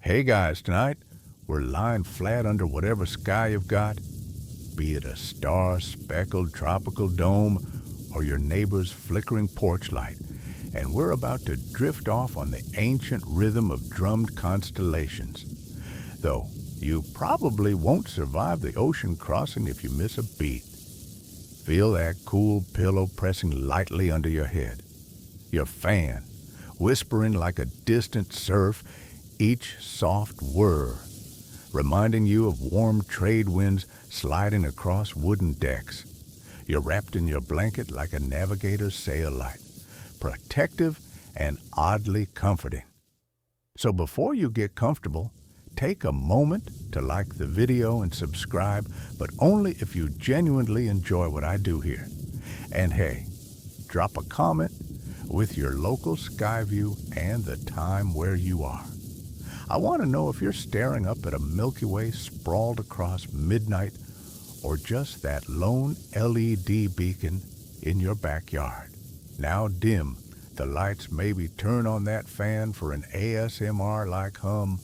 Hey guys, tonight we're lying flat under whatever sky you've got, be it a star-speckled tropical dome or your neighbor's flickering porch light, and we're about to drift off on the ancient rhythm of drummed constellations. Though you probably won't survive the ocean crossing if you miss a beat. Feel that cool pillow pressing lightly under your head. Your fan, whispering like a distant surf, each soft whir, reminding you of warm trade winds sliding across wooden decks. You're wrapped in your blanket like a navigator's sail light, protective and oddly comforting. So before you get comfortable, take a moment to like the video and subscribe, but only if you genuinely enjoy what I do here. And hey, drop a comment with your local sky view and the time where you are. I want to know if you're staring up at a Milky Way sprawled across midnight or just that lone LED beacon in your backyard. Now dim, the lights maybe turn on that fan for an ASMR-like hum,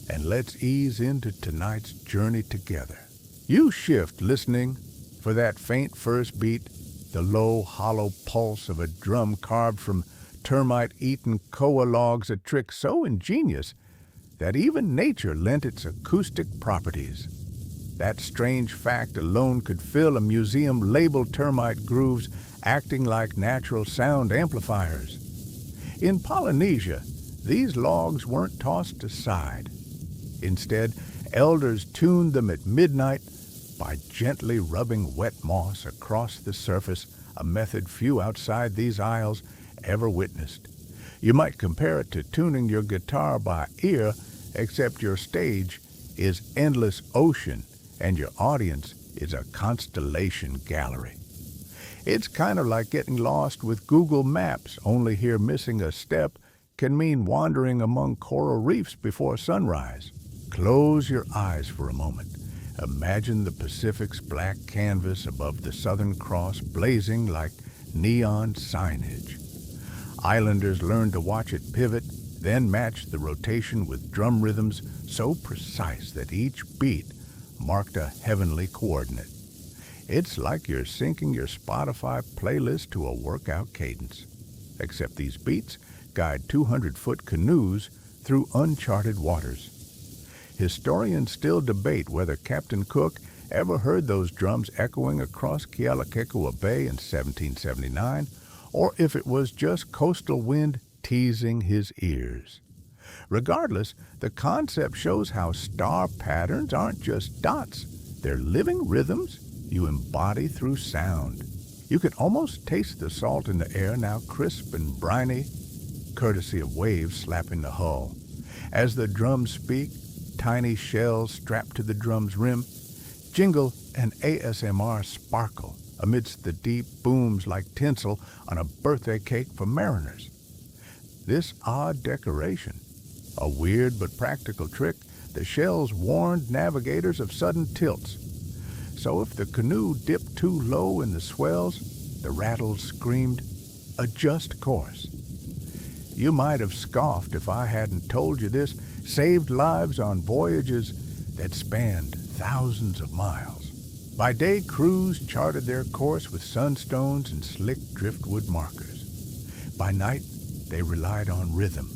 and let's ease into tonight's journey together. You shift listening for that faint first beat, the low, hollow pulse of a drum carved from termite-eaten koa logs, a trick so ingenious that even nature lent its acoustic properties. That strange fact alone could fill a museum labeled termite grooves acting like natural sound amplifiers. In Polynesia, these logs weren't tossed aside. Instead, elders tuned them at midnight by gently rubbing wet moss across the surface, a method few outside these isles ever witnessed. You might compare it to tuning your guitar by ear, except your stage is endless ocean and your audience is a constellation gallery. It's kind of like getting lost with Google Maps, only here missing a step can mean wandering among coral reefs before sunrise. Close your eyes for a moment. Imagine the Pacific's black canvas above the Southern Cross blazing like neon signage. Islanders learn to watch it pivot, then match the rotation with drum rhythms so precise that each beat marked a heavenly coordinate. It's like you're syncing your Spotify playlist to a workout cadence. Except these beats guide 200-foot canoes through uncharted waters. Historians still debate whether Captain Cook ever heard those drums echoing across Kealakekua Bay in 1779, or if it was just coastal wind teasing his ears. Regardless, the concept shows how star patterns aren't just dots. They're living rhythms you embody through sound. You can almost taste the salt in the air, now crisp and briny, courtesy of waves slapping the hull. As the drums speak, tiny shells strapped to the drum's rim jingle an ASMR sparkle amidst the deep booms like tinsel on a birthday cake for mariners. This odd decoration, a weird but practical trick, the shells warned navigators of sudden tilts. So if the canoe dipped too low in the swells, the rattles screamed, "Adjust course." You might have scoffed if I hadn't told you this saved lives on voyages that spanned thousands of miles. By day, crews charted their course with sunstones and slick driftwood markers. By night, they relied on rhythm.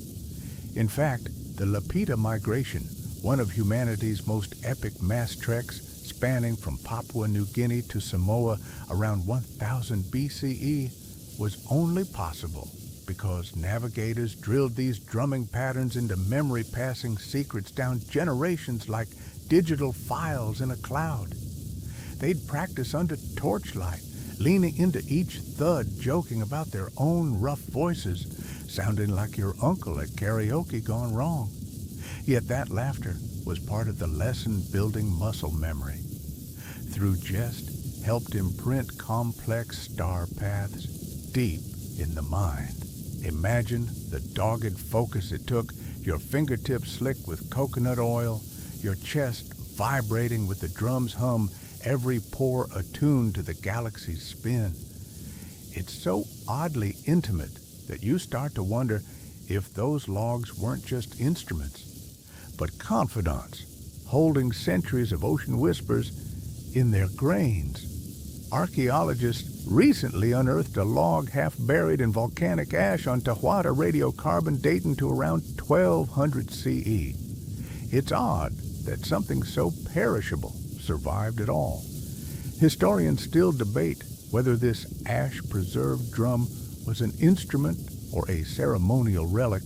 In fact, the Lapita migration, one of humanity's most epic mass treks spanning from Papua New Guinea to Samoa around 1000 BCE, was only possible because navigators drilled these drumming patterns into memory, passing secrets down generations like digital files in a cloud. They'd practice under torchlight, leaning into each thud, joking about their own rough voices, sounding like your uncle at karaoke gone wrong. Yet that laughter was part of the lesson building muscle memory. Through jest, helped imprint complex star paths deep in the mind. Imagine the dogged focus it took, your fingertips slick with coconut oil, your chest vibrating with the drum's hum, every pore attuned to the galaxy's spin. It's so oddly intimate that you start to wonder if those logs weren't just instruments, but confidants, holding centuries of ocean whispers in their grains. Archaeologists recently unearthed a log half buried in volcanic ash on Tawada radiocarbon dating to around 1200 CE. It's odd that something so perishable survived at all. Historians still debate whether this ash-preserved drum was an instrument or a ceremonial relic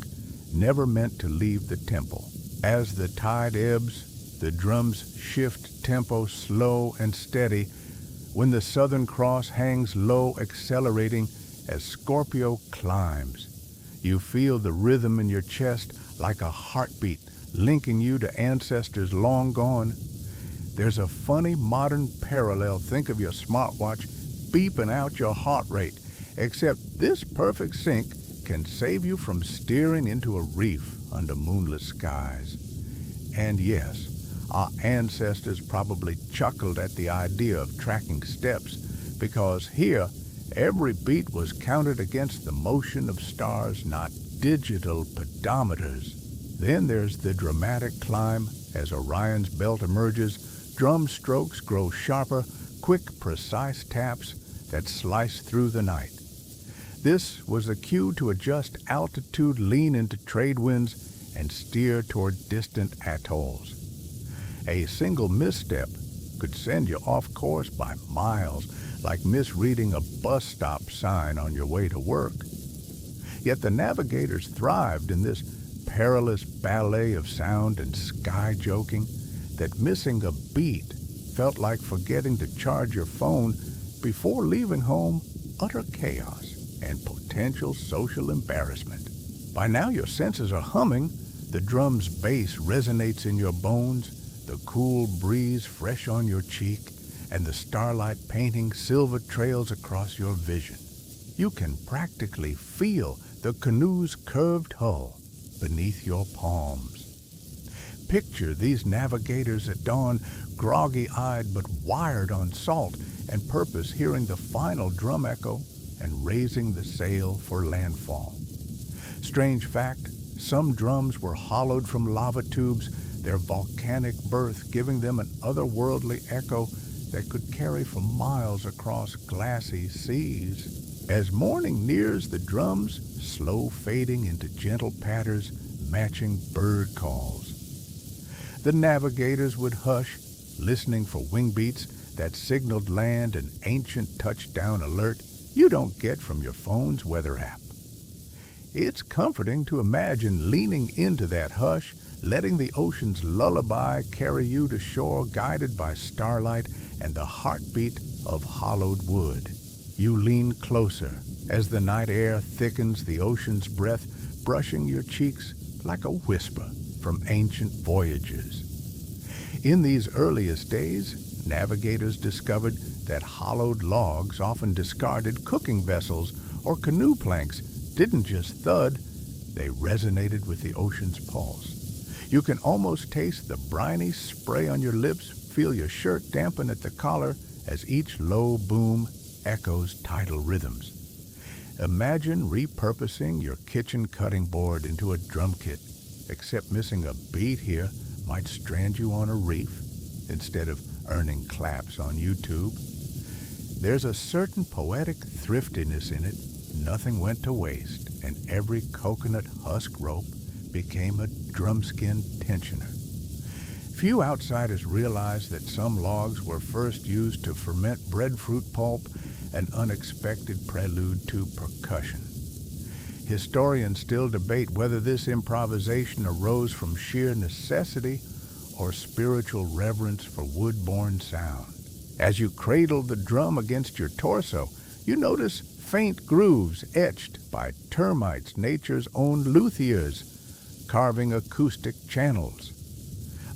never meant to leave the temple. As the tide ebbs, the drums shift tempo slow and steady. When the Southern Cross hangs low, accelerating as Scorpio climbs, you feel the rhythm in your chest like a heartbeat, linking you to ancestors long gone. There's a funny modern parallel. Think of your smartwatch beeping out your heart rate, except this perfect sync can save you from steering into a reef under moonless skies. And yes, our ancestors probably chuckled at the idea of tracking steps, because here, every beat was counted against the motion of stars, not digital pedometers. Then there's the dramatic climb. As Orion's belt emerges, drum strokes grow sharper, quick, precise taps that slice through the night. This was the cue to adjust altitude, lean into trade winds, and steer toward distant atolls. A single misstep could send you off course by miles, like misreading a bus stop sign on your way to work. Yet the navigators thrived in this perilous ballet of sound and sky joking that missing a beat felt like forgetting to charge your phone before leaving home, utter chaos and potential social embarrassment. By now your senses are humming, the drum's bass resonates in your bones, the cool breeze fresh on your cheek, and the starlight painting silver trails across your vision. You can practically feel the canoe's curved hull beneath your palms. Picture these navigators at dawn, groggy-eyed but wired on salt and purpose, hearing the final drum echo and raising the sail for landfall. Strange fact, some drums were hollowed from lava tubes, their volcanic birth giving them an otherworldly echo that could carry for miles across glassy seas. As morning nears, the drums slow fading into gentle patters matching bird calls. The navigators would hush, listening for wing beats that signaled land, an ancient touchdown alert you don't get from your phone's weather app. It's comforting to imagine leaning into that hush, letting the ocean's lullaby carry you to shore, guided by starlight and the heartbeat of hollowed wood. You lean closer as the night air thickens, the ocean's breath brushing your cheeks like a whisper from ancient voyages. In these earliest days, navigators discovered that hollowed logs, often discarded cooking vessels or canoe planks, didn't just thud, they resonated with the ocean's pulse. You can almost taste the briny spray on your lips, feel your shirt dampen at the collar as each low boom echoes tidal rhythms. Imagine repurposing your kitchen cutting board into a drum kit, except missing a beat here might strand you on a reef instead of earning claps on YouTube. There's a certain poetic thriftiness in it. Nothing went to waste, and every coconut husk rope became a drumskin tensioner. Few outsiders realize that some logs were first used to ferment breadfruit pulp, an unexpected prelude to percussion. Historians still debate whether this improvisation arose from sheer necessity or spiritual reverence for wood-borne sound. As you cradle the drum against your torso, you notice faint grooves etched by termites, nature's own luthiers, carving acoustic channels.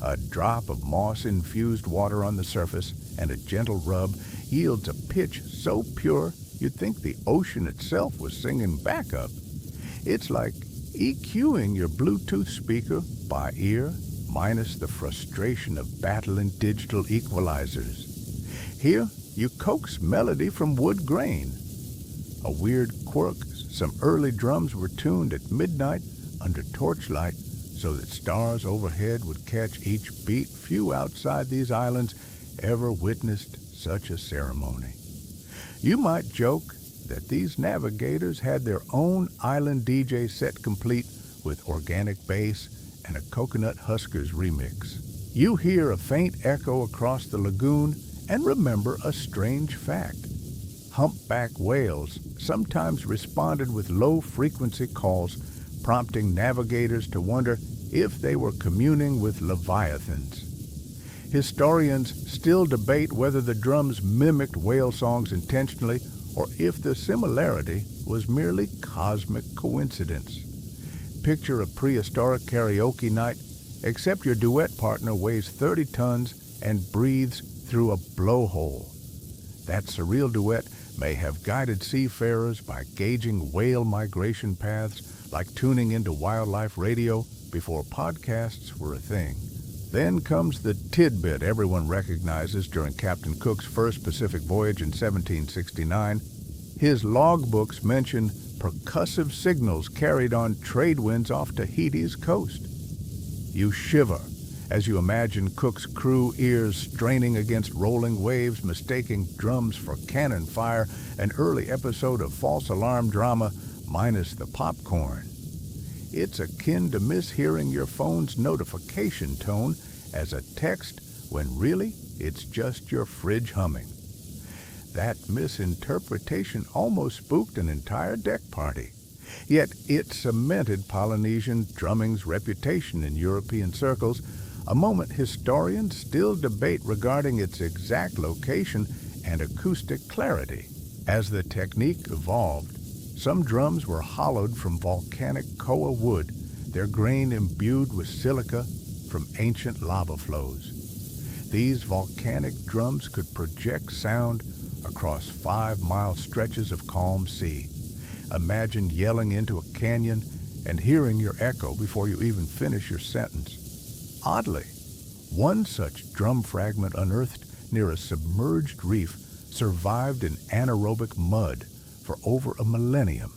A drop of moss-infused water on the surface and a gentle rub yields a pitch so pure you'd think the ocean itself was singing backup. It's like EQing your Bluetooth speaker by ear, minus the frustration of battling digital equalizers. Here, you coax melody from wood grain. A weird quirk, some early drums were tuned at midnight under torchlight so that stars overhead would catch each beat. Few outside these islands ever witnessed such a ceremony. You might joke that these navigators had their own island DJ set complete with organic bass and a Coconut Huskers remix. You hear a faint echo across the lagoon and remember a strange fact. Humpback whales sometimes responded with low-frequency calls, prompting navigators to wonder if they were communing with leviathans. Historians still debate whether the drums mimicked whale songs intentionally or if the similarity was merely cosmic coincidence. Picture a prehistoric karaoke night, except your duet partner weighs 30 tons and breathes through a blowhole. That surreal duet may have guided seafarers by gauging whale migration paths, like tuning into wildlife radio before podcasts were a thing. Then comes the tidbit everyone recognizes during Captain Cook's first Pacific voyage in 1769. His logbooks mention percussive signals carried on trade winds off Tahiti's coast. You shiver as you imagine Cook's crew ears straining against rolling waves, mistaking drums for cannon fire, an early episode of false alarm drama minus the popcorn. It's akin to mishearing your phone's notification tone as a text when really it's just your fridge humming. That misinterpretation almost spooked an entire deck party. Yet it cemented Polynesian drumming's reputation in European circles, a moment historians still debate regarding its exact location and acoustic clarity. As the technique evolved, some drums were hollowed from volcanic koa wood, their grain imbued with silica from ancient lava flows. These volcanic drums could project sound across 5-mile stretches of calm sea. Imagine yelling into a canyon and hearing your echo before you even finish your sentence. Oddly, one such drum fragment unearthed near a submerged reef survived in anaerobic mud for over a millennium.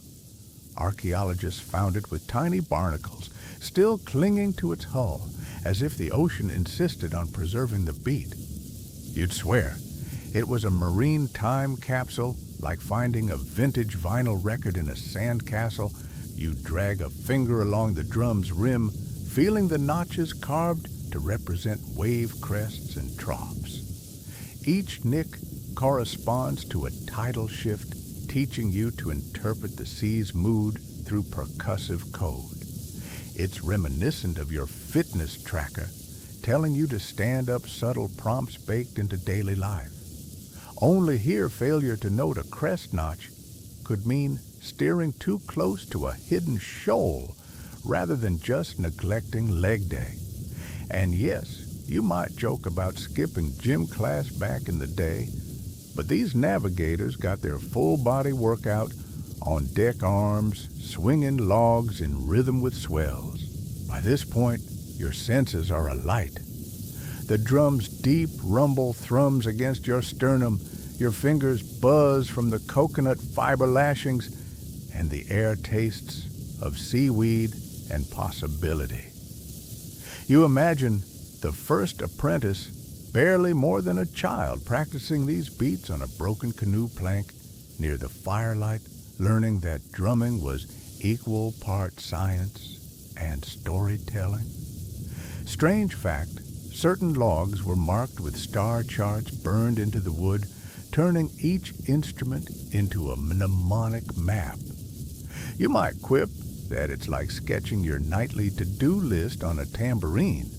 Archaeologists found it with tiny barnacles still clinging to its hull, as if the ocean insisted on preserving the beat. You'd swear it was a marine time capsule, like finding a vintage vinyl record in a sandcastle. You drag a finger along the drum's rim, feeling the notches carved to represent wave crests and troughs. Each nick corresponds to a tidal shift, teaching you to interpret the sea's mood through percussive code. It's reminiscent of your fitness tracker, telling you to stand up subtle prompts baked into daily life. Only here, failure to note a crest notch could mean steering too close to a hidden shoal rather than just neglecting leg day. And yes, you might joke about skipping gym class back in the day, but these navigators got their full-body workout on deck arms, swinging logs in rhythm with swells. By this point, your senses are alight. The drum's deep rumble thrums against your sternum, your fingers buzz from the coconut fiber lashings, and the air tastes of seaweed and possibility. You imagine the first apprentice, barely more than a child, practicing these beats on a broken canoe plank near the firelight, learning that drumming was equal part science and storytelling. Strange fact, certain logs were marked with star charts burned into the wood, turning each instrument into a mnemonic map. You might quip that it's like sketching your nightly to-do list on a tambourine.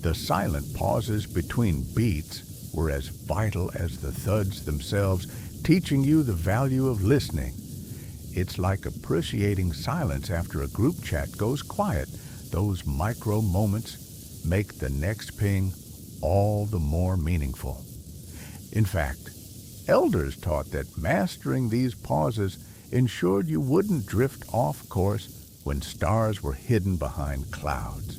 The silent pauses between beats were as vital as the thuds themselves, teaching you the value of listening. It's like appreciating silence after a group chat goes quiet. Those micro moments make the next ping all the more meaningful. In fact, elders taught that mastering these pauses ensured you wouldn't drift off course when stars were hidden behind clouds.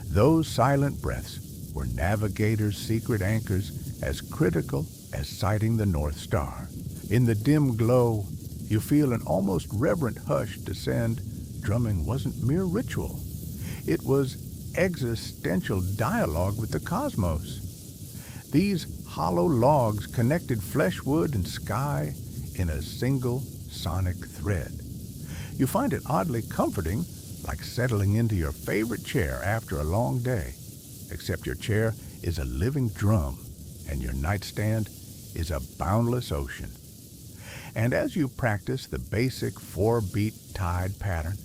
Those silent breaths were navigators' secret anchors, as critical as sighting the North Star. In the dim glow, you feel an almost reverent hush descend. Drumming wasn't mere ritual. It was existential dialogue with the cosmos. These hollow logs connected flesh, wood, and sky in a single sonic thread. You find it oddly comforting, like settling into your favorite chair after a long day, except your chair is a living drum and your nightstand is a boundless ocean. And as you practice the basic 4-beat tide pattern,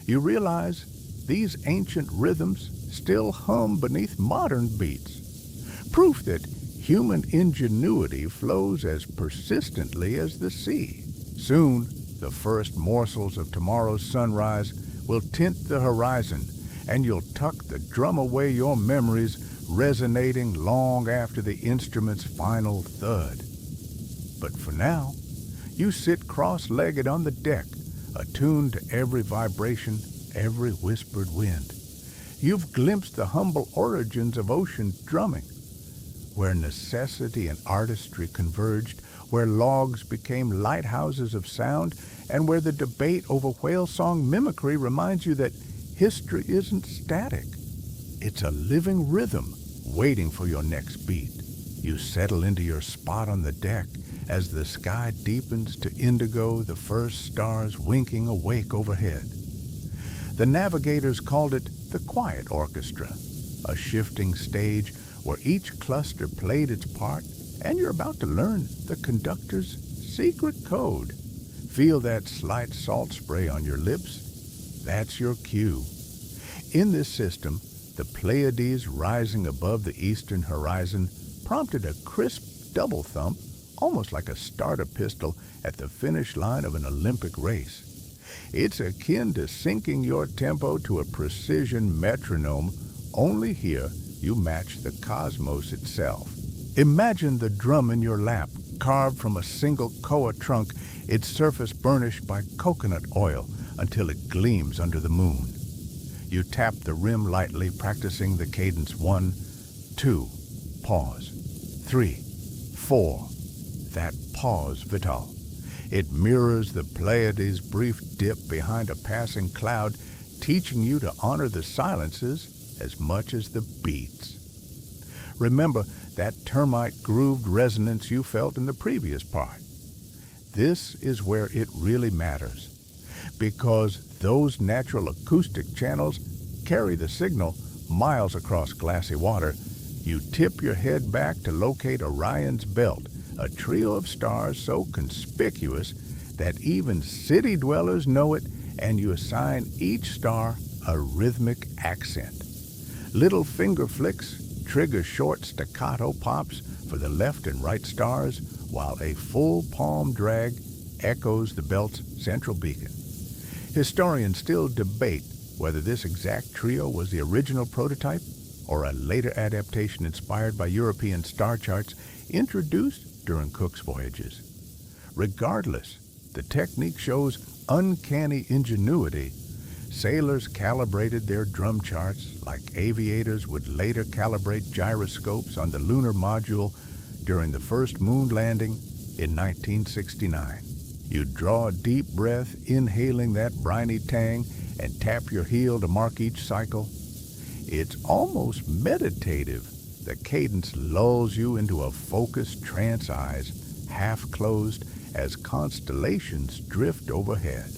you realize these ancient rhythms still hum beneath modern beats. Proof that human ingenuity flows as persistently as the sea. Soon, the first morsels of tomorrow's sunrise will tint the horizon, and you'll tuck the drum away your memories, resonating long after the instrument's final thud. But for now, you sit cross-legged on the deck, attuned to every vibration, every whispered wind. You've glimpsed the humble origins of ocean drumming, where necessity and artistry converged, where logs became lighthouses of sound, and where the debate over whale song mimicry reminds you that history isn't static. It's a living rhythm waiting for your next beat. You settle into your spot on the deck as the sky deepens to indigo, the first stars winking awake overhead. The navigators called it the quiet orchestra, a shifting stage where each cluster played its part, and you're about to learn the conductor's secret code. Feel that slight salt spray on your lips? That's your cue. In this system, the Pleiades rising above the eastern horizon prompted a crisp double thump, almost like a starter pistol at the finish line of an Olympic race. It's akin to syncing your tempo to a precision metronome, only here you match the cosmos itself. Imagine the drum in your lap, carved from a single koa trunk, its surface burnished by coconut oil until it gleams under the moon. You tap the rim lightly, practicing the cadence 1, 2, pause, 3, 4. That pause vital. It mirrors the Pleiades' brief dip behind a passing cloud, teaching you to honor the silences as much as the beats. Remember that termite-grooved resonance you felt in the previous part. This is where it really matters, because those natural acoustic channels carry the signal miles across glassy water. You tip your head back to locate Orion's belt, a trio of stars so conspicuous that even city dwellers know it, and you assign each star a rhythmic accent. Little finger flicks trigger short staccato pops for the left and right stars, while a full palm drag echoes the belt's central beacon. Historians still debate whether this exact trio was the original prototype or a later adaptation inspired by European star charts introduced during Cook's voyages. Regardless, the technique shows uncanny ingenuity. Sailors calibrated their drum charts like aviators would later calibrate gyroscopes on the lunar module during the first moon landing in 1969. You draw a deep breath, inhaling that briny tang, and tap your heel to mark each cycle. It's almost meditative. The cadence lulls you into a focused trance, eyes half closed as constellations drift overhead.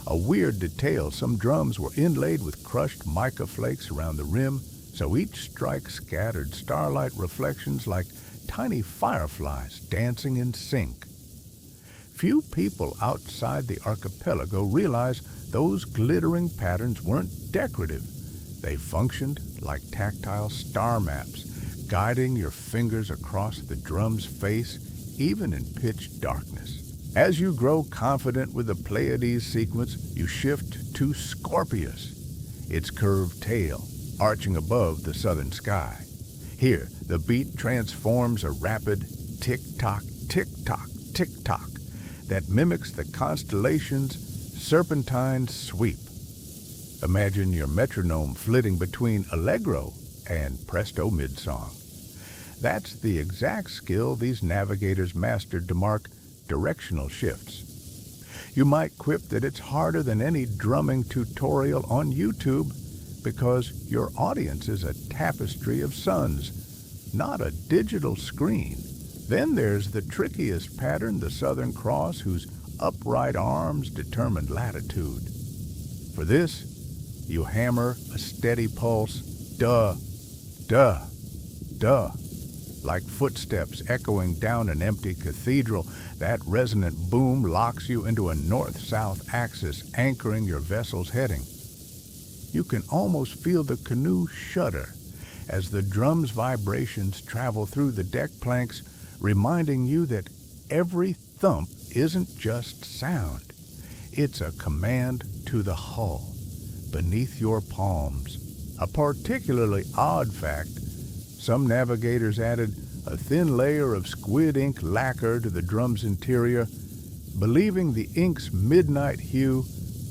A weird detail, some drums were inlaid with crushed mica flakes around the rim, so each strike scattered starlight reflections like tiny fireflies dancing in sync. Few people outside the archipelago realize those glittering patterns weren't decorative. They functioned like tactile star maps, guiding your fingers across the drum's face, even in pitch darkness. As you grow confident with the Pleiades sequence, you shift to Scorpius, its curved tail arching above the southern sky. Here, the beat transforms a rapid tick-tock, tick-tock, tick-tock that mimics the constellation's serpentine sweep. Imagine your metronome flitting between allegro and presto mid-song. That's the exact skill these navigators mastered to mark directional shifts. You might quip that it's harder than any drumming tutorial on YouTube, because your audience is a tapestry of suns, not a digital screen. Then there's the trickiest pattern, the Southern Cross, whose upright arms determine latitude. For this, you hammer a steady pulse, duh, duh, duh, like footsteps echoing down an empty cathedral. That resonant boom locks you into a north-south axis, anchoring your vessel's heading. You can almost feel the canoe shudder as the drum's vibrations travel through the deck planks, reminding you that every thump isn't just sound. It's a command to the hull, beneath your palms. A particularly odd fact, some navigators added a thin layer of squid ink lacquer to the drum's interior, believing the ink's midnight hue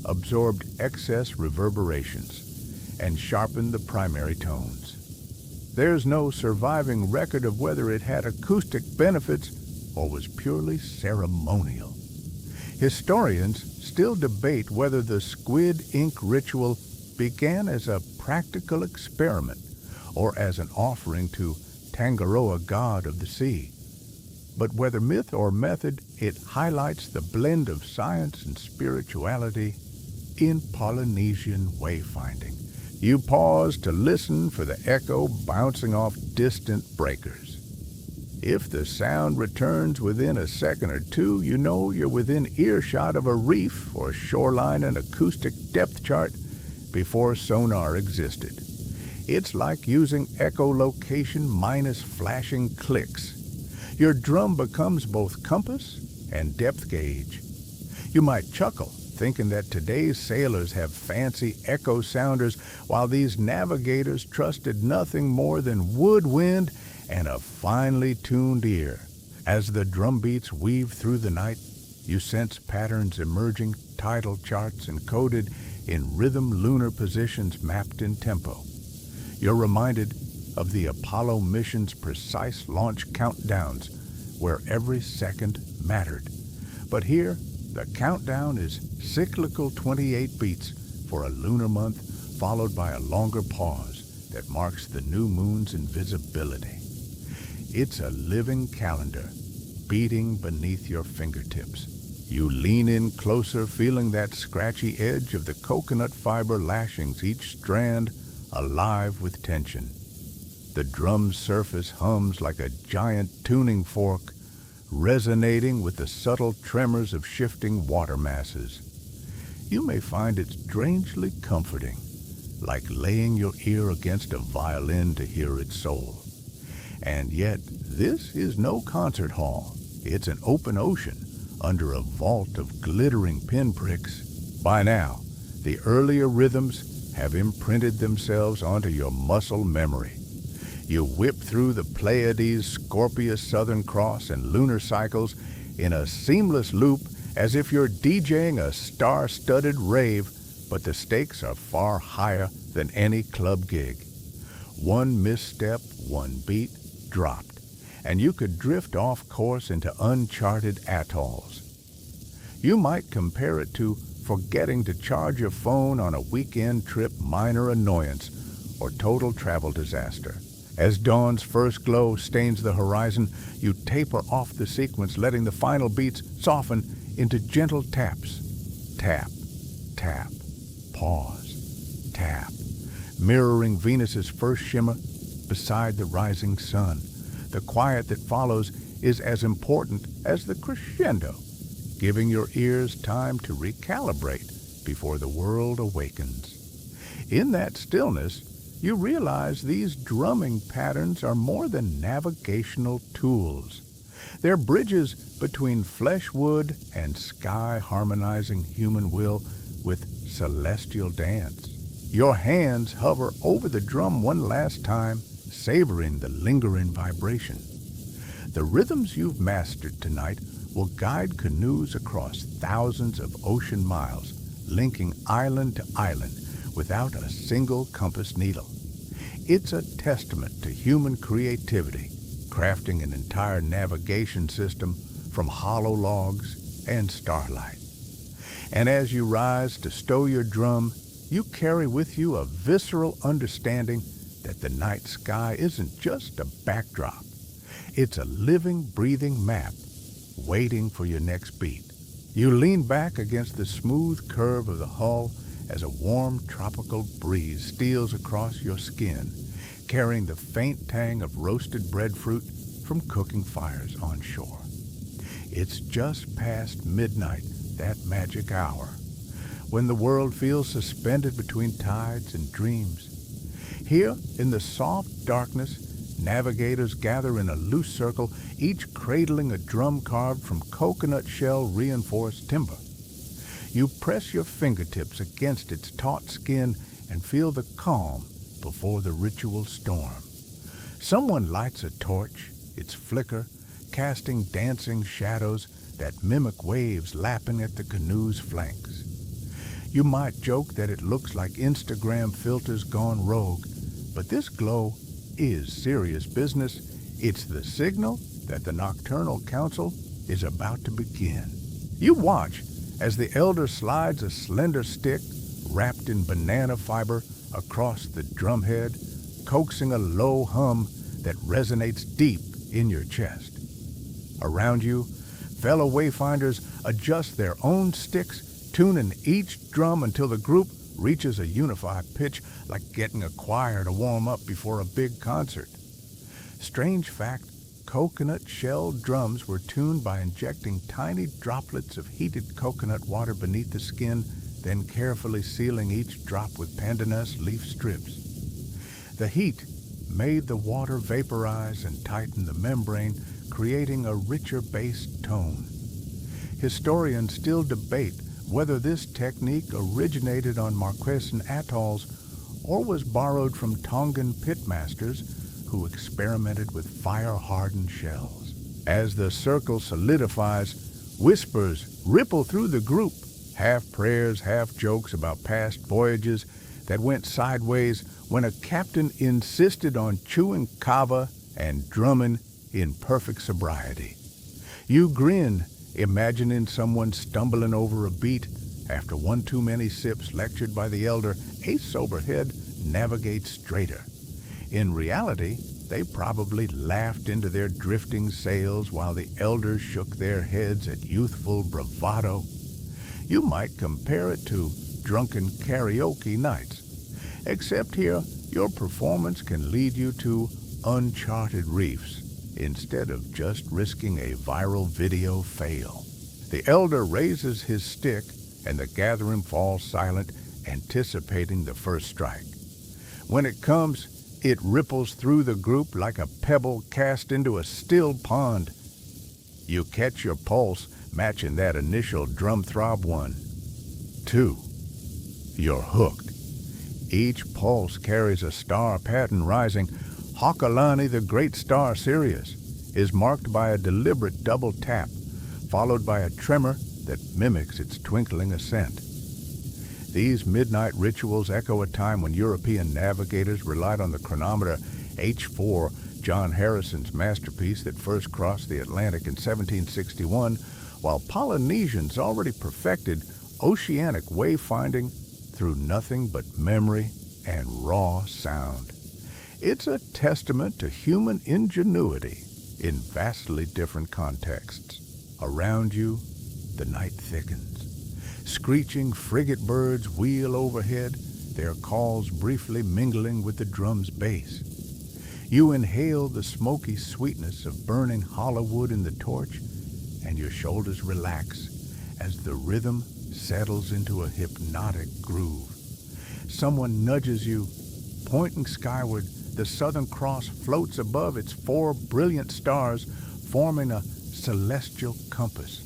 absorbed excess reverberations and sharpened the primary tones. There's no surviving record of whether it had acoustic benefits or was purely ceremonial. Historians still debate whether the squid ink ritual began as a practical experiment or as an offering to Tangaroa, god of the sea. But whether myth or method, it highlights the blend of science and spirituality in Polynesian wayfinding. You pause to listen for the echo bouncing off distant breakers. If the sound returns within a second or two, you know you're within earshot of a reef or shoreline and acoustic depth chart before sonar existed. It's like using echolocation minus flashing clicks. Your drum becomes both compass and depth gauge. You might chuckle, thinking that today's sailors have fancy echo sounders, while these navigators trusted nothing more than woodwind and a finely tuned ear. As the drum beats weave through the night, you sense patterns emerging, tidal charts encoded in rhythm, lunar positions mapped in tempo. You're reminded of the Apollo mission's precise launch countdowns, where every second mattered. But here, the countdown is cyclical 28 beats for a lunar month, followed by a longer pause that marks the new moon's invisibility. It's a living calendar, beating beneath your fingertips. You lean in closer, feeling that scratchy edge of the coconut fiber lashings, each strand alive with tension. The drum's surface hums like a giant tuning fork, resonating with the subtle tremors of shifting water masses. You may find it strangely comforting, like laying your ear against a violin to hear its soul. And yet, this is no concert hall. It's an open ocean under a vault of glittering pinpricks. By now, the earlier rhythms have imprinted themselves onto your muscle memory. You whip through the Pleiades, Scorpius, Southern Cross, and lunar cycles in a seamless loop as if you're DJing a star-studded rave, but the stakes are far higher than any club gig. One misstep, one beat, dropped, and you could drift off course into uncharted atolls. You might compare it to forgetting to charge your phone on a weekend trip, minor annoyance, or total travel disaster. As dawn's first glow stains the horizon, you taper off the sequence, letting the final beats soften into gentle taps. Tap, tap, pause, tap, mirroring Venus's first shimmer beside the rising sun. The quiet that follows is as important as the crescendo, giving your ears time to recalibrate before the world awakens. In that stillness, you realize these drumming patterns are more than navigational tools. They're bridges between flesh wood and sky, harmonizing human will with celestial dance. Your hands hover over the drum one last time, savoring the lingering vibration. The rhythms you've mastered tonight will guide canoes across thousands of ocean miles, linking island to island without a single compass needle. It's a testament to human creativity, crafting an entire navigation system from hollow logs and starlight. And as you rise to stow your drum, you carry with you a visceral understanding that the night sky isn't just a backdrop. It's a living, breathing map waiting for your next beat. You lean back against the smooth curve of the hull as a warm tropical breeze steals across your skin, carrying the faint tang of roasted breadfruit from cooking fires on shore. It's just past midnight, that magic hour, when the world feels suspended between tides and dreams. Here, in the soft darkness, navigators gather in a loose circle, each cradling a drum carved from coconut shell-reinforced timber. You press your fingertips against its taut skin and feel the calm before the ritual storm. Someone lights a torch, its flicker casting dancing shadows that mimic waves lapping at the canoe's flanks. You might joke that it looks like Instagram filters gone rogue, but this glow is serious business. It's the signal that the nocturnal council is about to begin. You watch as the elder slides a slender stick wrapped in banana fiber across the drumhead, coaxing a low hum that resonates deep in your chest. Around you, fellow wayfinders adjust their own sticks, tuning each drum until the group reaches a unified pitch, like getting a choir to warm up before a big concert. Strange fact, coconut shell drums were tuned by injecting tiny droplets of heated coconut water beneath the skin, then carefully sealing each drop with pandanus leaf strips. The heat made the water vaporize and tighten the membrane, creating a richer bass tone. Historians still debate whether this technique originated on Marquesan atolls or was borrowed from Tongan pitmasters who experimented with fire-hardened shells. As the circle solidifies, whispers ripple through the group, half prayers, half jokes about past voyages that went sideways when a captain insisted on chewing kava and drumming in perfect sobriety. You grin, imagining someone stumbling over a beat after one too many sips lectured by the elder. A sober head navigates straighter. In reality, they probably laughed into their drifting sails while the elders shook their heads at youthful bravado. You might compare it to drunken karaoke nights, except here your performance can lead you to uncharted reefs instead of just risking a viral video fail. The elder raises his stick and the gathering falls silent, anticipating the first strike. When it comes, it ripples through the group like a pebble cast into a still pond. You catch your pulse matching that initial drum throb. 1, 2. You're hooked. Each pulse carries a star pattern rising. Hokalani, the great star Sirius, is marked by a deliberate double tap, followed by a tremor that mimics its twinkling ascent. These midnight rituals echo a time when European navigators relied on the chronometer H4, John Harrison's masterpiece that first crossed the Atlantic in 1761, while Polynesians already perfected oceanic wayfinding through nothing but memory and raw sound. It's a testament to human ingenuity in vastly different contexts. Around you, the night thickens. Screeching frigate birds wheel overhead, their calls briefly mingling with the drum's bass. You inhale the smoky sweetness of burning hollow wood in the torch, and your shoulders relax as the rhythm settles into a hypnotic groove. Someone nudges you, pointing skyward. The Southern Cross floats above its 4 brilliant stars, forming a celestial compass.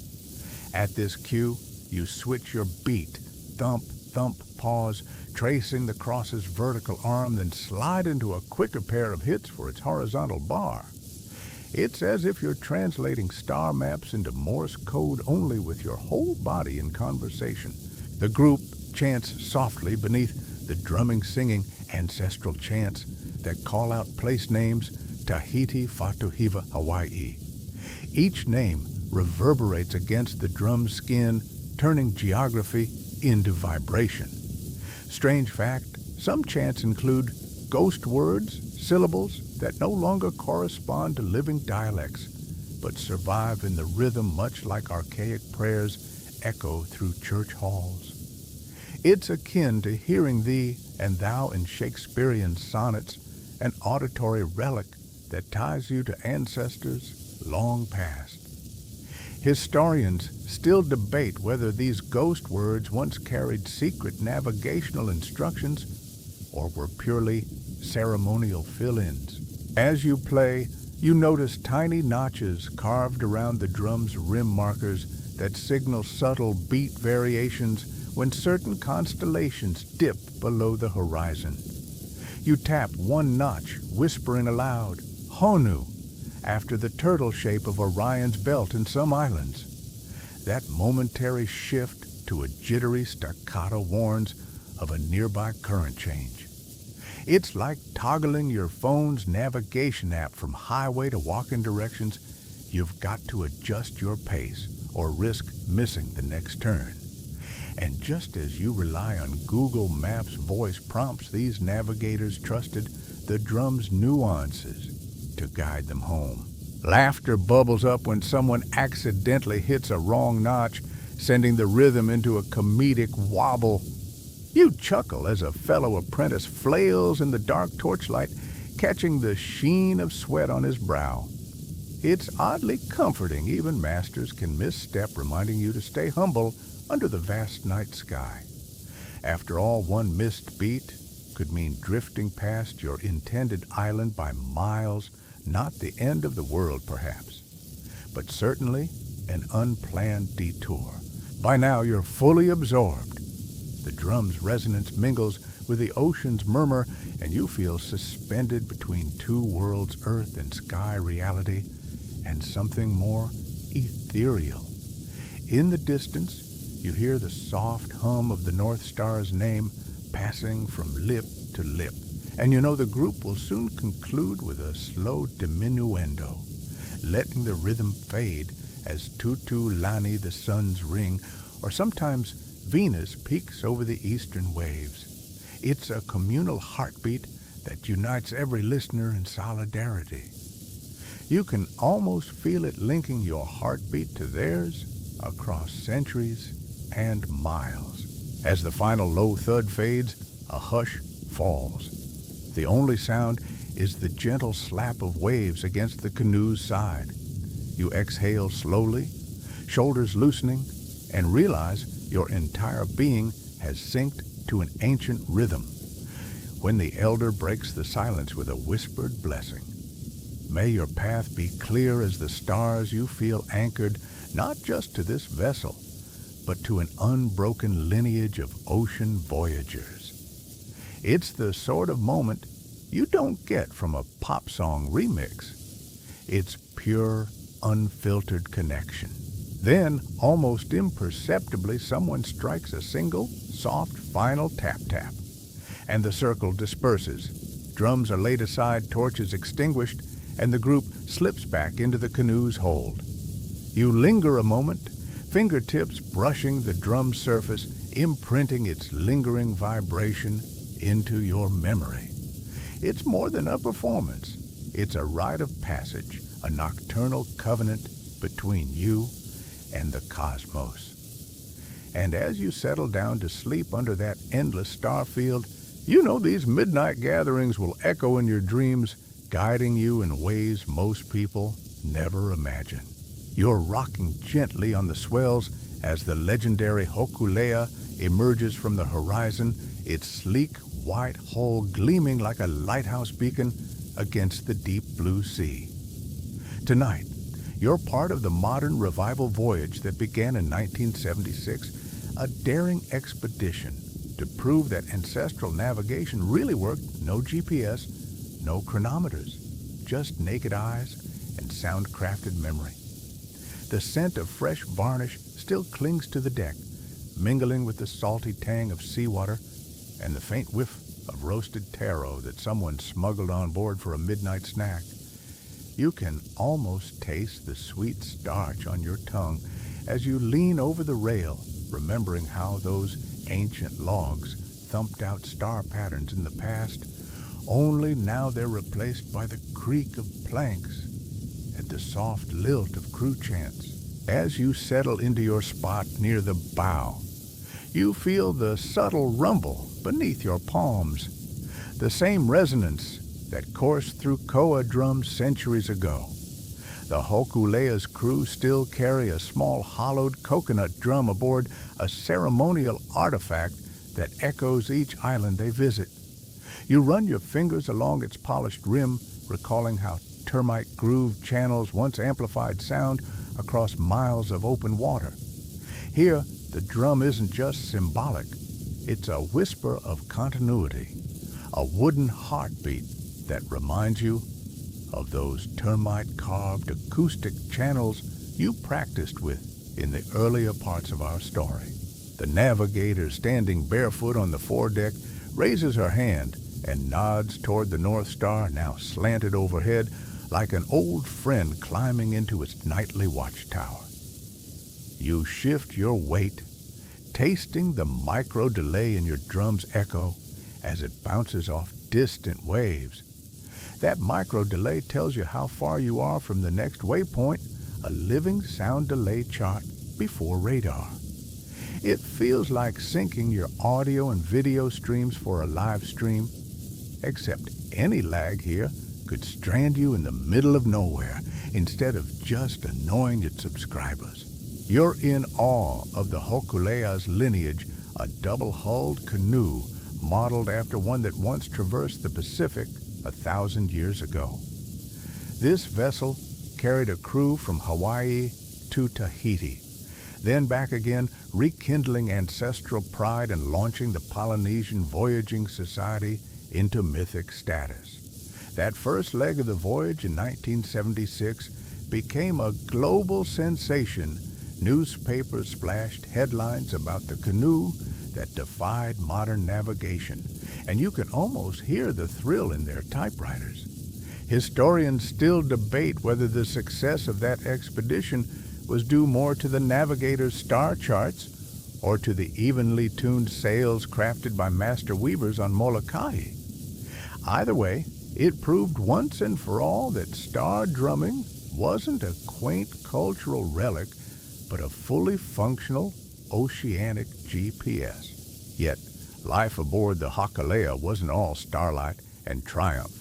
At this cue, you switch your beat, thump, thump, pause, tracing the cross's vertical arm, then slide into a quicker pair of hits for its horizontal bar. It's as if you're translating star maps into Morse code, only with your whole body in conversation. The group chants softly beneath the drumming, singing ancestral chants that call out place names: Tahiti, Fatuhiva, Hawaii. Each name reverberates against the drum's skin, turning geography into vibration. Strange fact, some chants include ghost words, syllables that no longer correspond to living dialects, but survive in the rhythm much like archaic prayers echo through church halls. It's akin to hearing thee and thou in Shakespearean sonnets, an auditory relic that ties you to ancestors long past. Historians still debate whether these ghost words once carried secret navigational instructions or were purely ceremonial fill-ins. As you play, you notice tiny notches carved around the drum's rim markers that signal subtle beat variations when certain constellations dip below the horizon. You tap one notch, whispering aloud, Honu, after the turtle shape of Orion's belt in some islands. That momentary shift to a jittery staccato warns of a nearby current change. It's like toggling your phone's navigation app from highway to walking directions. You've got to adjust your pace or risk missing the next turn. And just as you rely on Google Maps voice prompts, these navigators trusted the drum's nuances to guide them home. Laughter bubbles up when someone accidentally hits a wrong notch, sending the rhythm into a comedic wobble. You chuckle as a fellow apprentice flails in the dark torchlight, catching the sheen of sweat on his brow. It's oddly comforting even masters can misstep, reminding you to stay humble under the vast night sky. After all, one missed beat could mean drifting past your intended island by miles, not the end of the world perhaps, but certainly an unplanned detour. By now you're fully absorbed. The drum's resonance mingles with the ocean's murmur, and you feel suspended between two worlds, earth and sky reality, and something more ethereal. In the distance, you hear the soft hum of the North Star's name passing from lip to lip, and you know the group will soon conclude with a slow diminuendo, letting the rhythm fade as Tutu Lani, the sun's ring, or sometimes Venus peeks over the eastern waves. It's a communal heartbeat that unites every listener in solidarity. You can almost feel it linking your heartbeat to theirs across centuries and miles. As the final low thud fades, a hush falls. The only sound is the gentle slap of waves against the canoe's side. You exhale slowly, shoulders loosening, and realize your entire being has synced to an ancient rhythm. When the elder breaks the silence with a whispered blessing, may your path be clear as the stars. You feel anchored not just to this vessel, but to an unbroken lineage of ocean voyagers. It's the sort of moment you don't get from a pop song remix. It's pure, unfiltered connection. Then, almost imperceptibly, someone strikes a single, soft, final tap-tap, and the circle disperses. Drums are laid aside, torches extinguished, and the group slips back into the canoe's hold. You linger a moment, fingertips brushing the drum's surface, imprinting its lingering vibration into your memory. It's more than a performance. It's a rite of passage, a nocturnal covenant between you and the cosmos. And as you settle down to sleep under that endless star field, you know these midnight gatherings will echo in your dreams, guiding you in ways most people never imagine. You're rocking gently on the swells as the legendary Hokulea emerges from the horizon, its sleek white hull gleaming like a lighthouse beacon against the deep blue sea. Tonight, you're part of the modern revival voyage that began in 1976, a daring expedition to prove that ancestral navigation really worked. No GPS, no chronometers, just naked eyes and sound-crafted memory. The scent of fresh varnish still clings to the deck, mingling with the salty tang of seawater and the faint whiff of roasted taro that someone smuggled on board for a midnight snack. You can almost taste the sweet starch on your tongue as you lean over the rail, remembering how those ancient logs thumped-out star patterns in the past, only now they're replaced by the creak of planks and the soft lilt of crew chants. As you settle into your spot near the bow, you feel the subtle rumble beneath your palms, the same resonance that coursed through koa drums centuries ago. The Hokulea's crew still carry a small hollowed coconut drum aboard, a ceremonial artifact that echoes each island they visit. You run your fingers along its polished rim, recalling how termite-grooved channels once amplified sound across miles of open water. Here, the drum isn't just symbolic. It's a whisper of continuity, a wooden heartbeat that reminds you of those termite-carved acoustic channels you practiced with in the earlier parts of our story. The navigator, standing barefoot on the foredeck, raises her hand and nods toward the North Star, now slanted overhead like an old friend climbing into its nightly watchtower. You shift your weight, tasting the micro-delay in your drum's echo as it bounces off distant waves. That micro-delay tells you how far you are from the next waypoint, a living sound delay chart before radar. It feels like syncing your audio and video streams for a live stream, except any lag here could strand you in the middle of nowhere instead of just annoying its subscribers. You're in awe of the Hokulea's lineage, a double-hulled canoe modeled after one that once traversed the Pacific 1,000 years ago. This vessel carried a crew from Hawaii to Tahiti, then back again, rekindling ancestral pride and launching the Polynesian Voyaging Society into mythic status. That first leg of the voyage in 1976 became a global sensation. Newspapers splashed headlines about the canoe that defied modern navigation, and you can almost hear the thrill in their typewriters. Historians still debate whether the success of that expedition was due more to the navigator's star charts or to the evenly tuned sails crafted by master weavers on Molokai. Either way, it proved once and for all that star drumming wasn't a quaint cultural relic, but a fully functional oceanic GPS. Yet, life aboard the Hokulea wasn't all starlight and triumph.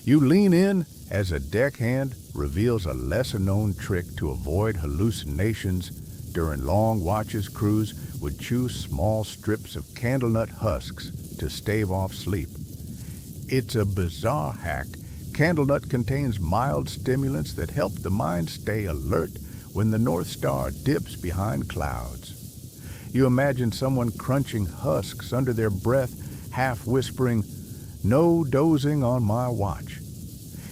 You lean in as a deckhand reveals a lesser-known trick to avoid hallucinations. During long watches, crews would chew small strips of candlenut husks to stave off sleep. It's a bizarre hack. Candlenut contains mild stimulants that help the mind stay alert when the North Star dips behind clouds. You imagine someone crunching husks under their breath, half whispering, "No dozing on my watch."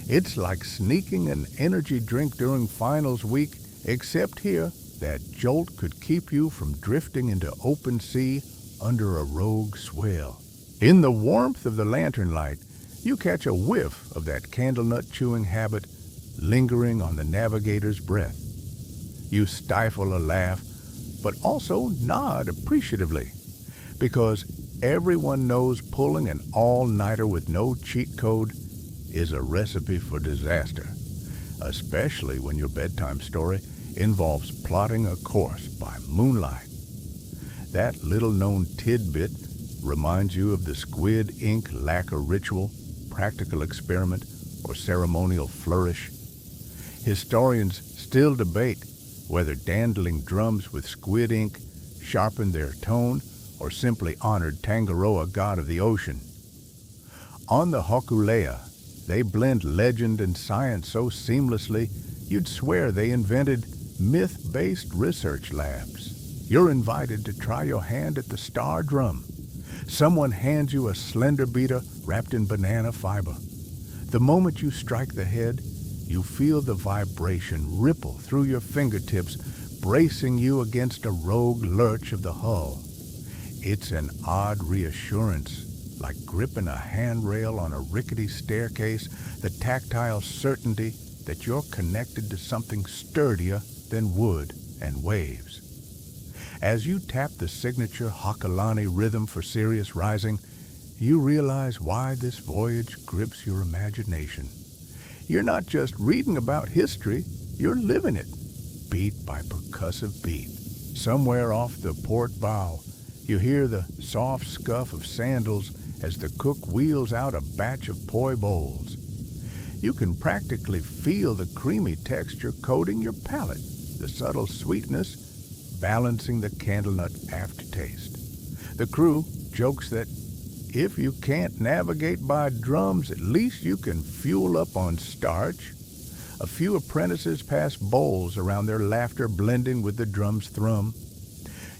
It's like sneaking an energy drink during finals week, except here, that jolt could keep you from drifting into open sea under a rogue swell. In the warmth of the lantern light, you catch a whiff of that candlenut chewing habit lingering on the navigator's breath. You stifle a laugh, but also nod appreciatively, because everyone knows pulling an all-nighter with no cheat code is a recipe for disaster, especially when your bedtime story involves plotting a course by moonlight. That little-known tidbit reminds you of the squid ink lacquer ritual, practical experiment, or ceremonial flourish. Historians still debate whether dandling drums with squid ink sharpened their tone or simply honored Tangaroa, god of the ocean. On the Hokulea, they blend legend and science so seamlessly you'd swear they invented myth-based research labs. You're invited to try your hand at the star drum. Someone hands you a slender beater wrapped in banana fiber. The moment you strike the head, you feel the vibration ripple through your fingertips, bracing you against a rogue lurch of the hull. It's an odd reassurance, like gripping a handrail on a rickety staircase, the tactile certainty that you're connected to something sturdier than wood and waves. As you tap the signature Hakalani rhythm for serious rising, you realize why this voyage grips your imagination. You're not just reading about history, you're living it, beat by percussive beat. Somewhere off the port bow, you hear the soft scuff of sandals as the cook wheels out a batch of poi bowls. You can practically feel the creamy texture coating your palate, the subtle sweetness balancing the candlenut aftertaste. The crew jokes that if you can't navigate by drums, at least you can fuel up on starch. A few apprentices pass bowls around, their laughter blending with the drum's thrum.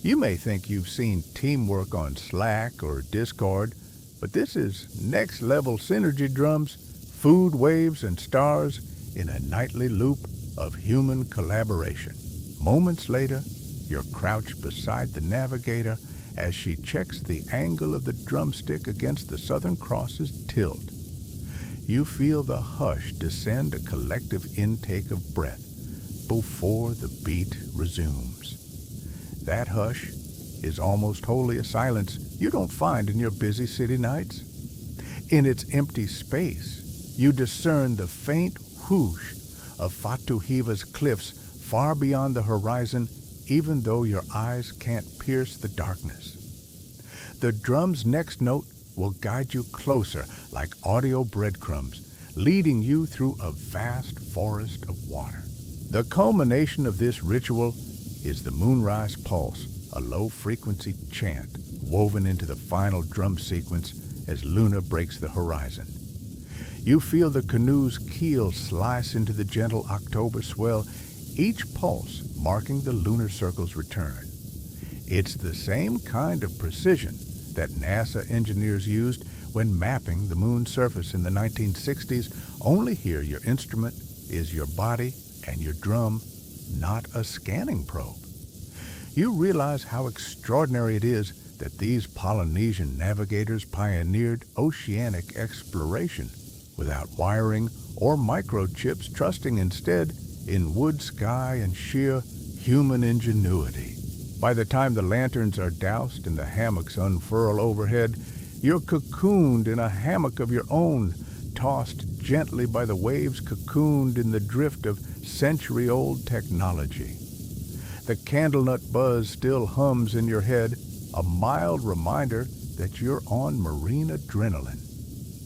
You may think you've seen teamwork on Slack or Discord, but this is next-level synergy drums, food waves, and stars in a nightly loop of human collaboration. Moments later, you're crouched beside the navigator as she checks the angle of the drumstick against the Southern Cross's tilt. You feel the hush descend, a collective intake of breath before the beat resumes. That hush is almost wholly a silence you don't find in your busy city nights. In its empty space, you discern the faint whoosh of Fatuhiva's cliffs far beyond the horizon, even though your eyes can't pierce the darkness. The drum's next note will guide you closer like audio breadcrumbs, leading you through a vast forest of water. The culmination of this ritual is the moonrise pulse, a low-frequency chant woven into the final drum sequence as Luna breaks the horizon. You feel the canoe's keel slice into the gentle October swell, each pulse marking the lunar circle's return. It's the same kind of precision that NASA engineers used when mapping the moon's surface in the 1960s, only here your instrument is your body and your drum, not a scanning probe. You realize how extraordinary it is that these Polynesian navigators pioneered oceanic exploration without wiring or microchips, trusting instead in wood sky and sheer human ingenuity. By the time the lanterns are doused and the hammocks unfurl overhead, you're cocooned in a hammock of your own, tossed gently by the waves, cocooned in the drift of century-old technology. The candlenut buzz still hums in your head, a mild reminder that you're on marine adrenaline.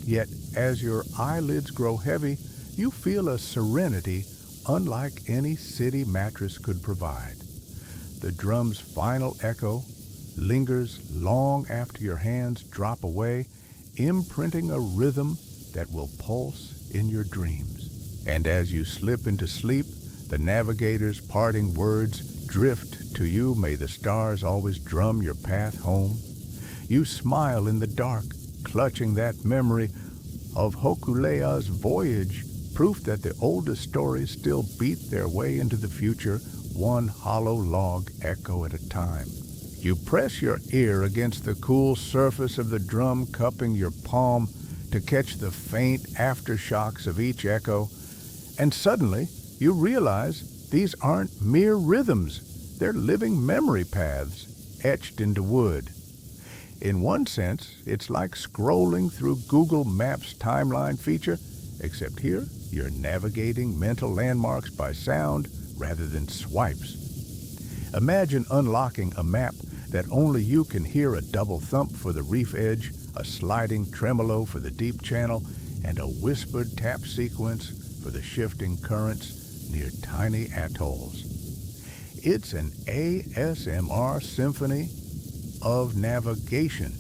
Yet, as your eyelids grow heavy, you feel a serenity unlike any city mattress could provide. The drum's final echo lingers long after your hands drop away, imprinting a rhythm that will pulse in your dreams. And as you slip into sleep, the navigator's parting words drift to you. May the stars always drum your path home. You smile in the dark, clutching that memory of Hokulea's voyage, proof that the oldest stories still beat their way into the future, one hollow log echo at a time. You press your ear against the cool surface of the drum, cupping your palm to catch the faint aftershocks of each echo, and suddenly you realize these aren't mere rhythms, they're living memory paths etched into wood. In one sense, it's like scrolling through Google Maps' timeline feature, except here you're navigating mental landmarks by sound rather than swipes. Imagine unlocking a map that only you can hear, a double thump for the reef edge, a sliding tremolo for the deep channel, and a whispered tap sequence for the shifting currents near tiny atolls. It's an ASMR symphony of navigation,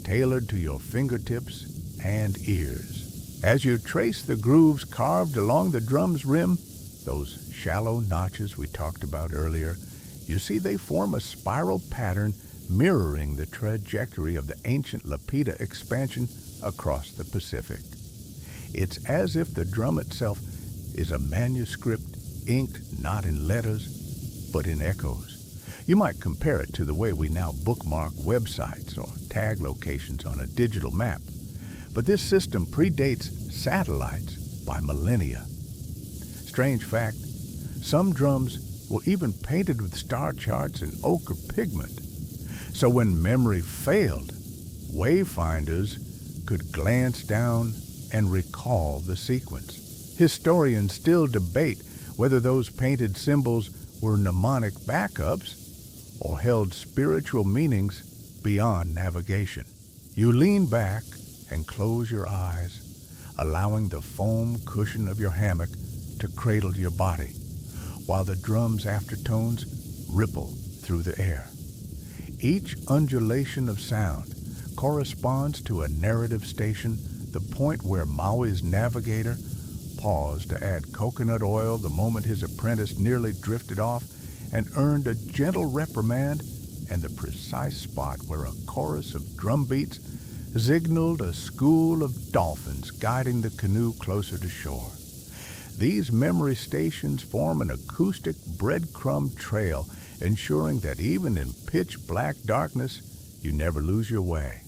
tailored to your fingertips and ears. As you trace the grooves carved along the drum's rim, those shallow notches we talked about earlier, you see they form a spiral pattern mirroring the trajectory of the ancient Lapita expansion across the Pacific. It's as if the drum itself is a manuscript inked not in letters, but in echoes. You might compare it to the way we now bookmark websites or tag locations on a digital map. But this system predates satellites by millennia. Strange fact, some drums were even painted with star charts in ochre pigment. So when memory failed, wayfinders could glance down and recall the sequence. Historians still debate whether those painted symbols were mnemonic backups or held spiritual meanings beyond navigation. You lean back and close your eyes, allowing the foam cushion of your hammock to cradle your body, while the drum's aftertones ripple through the air. Each undulation of sound corresponds to a narrative station, the point where Maui's navigator paused to add coconut oil the moment his apprentice nearly drifted off, and earned a gentle reprimand, and the precise spot where a chorus of drum beats signaled a school of dolphins guiding the canoe closer to shore. These memory stations form an acoustic breadcrumb trail, ensuring that even in pitch-black darkness, you never lose your way.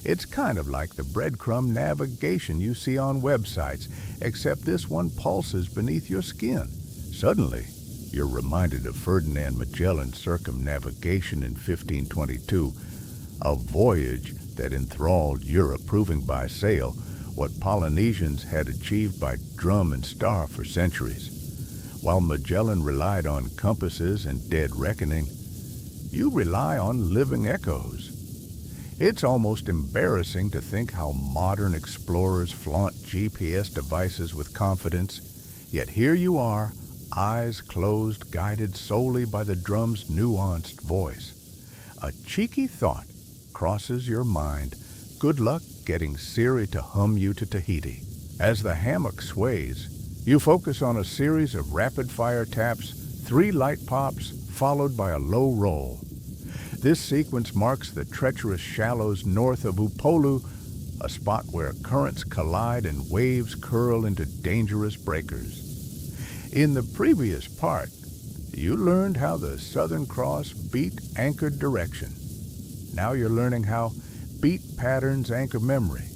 It's kind of like the breadcrumb navigation you see on websites, except this one pulses beneath your skin. Suddenly, you're reminded of Ferdinand Magellan's circumnavigation in 1522, a voyage that enthralled Europe, proving by sail what Polynesians had achieved by drum and star for centuries. While Magellan relied on compasses and dead reckoning, you rely on living echoes. It's almost embarrassing to think how modern explorers flaunt GPS devices with confidence, yet here you are, eyes closed, guided solely by the drum's nuanced voice. A cheeky thought crosses your mind. Good luck getting Siri to hum you to Tahiti. As the hammock sways, you focus on a series of rapid-fire taps, 3 light pops, followed by a low roll. This sequence marks the treacherous shallows north of Upolu, a spot where currents collide and waves curl into dangerous breakers. In the previous part, you learned how the Southern Cross beat anchored direction. Now you're learning how beat patterns anchor memory.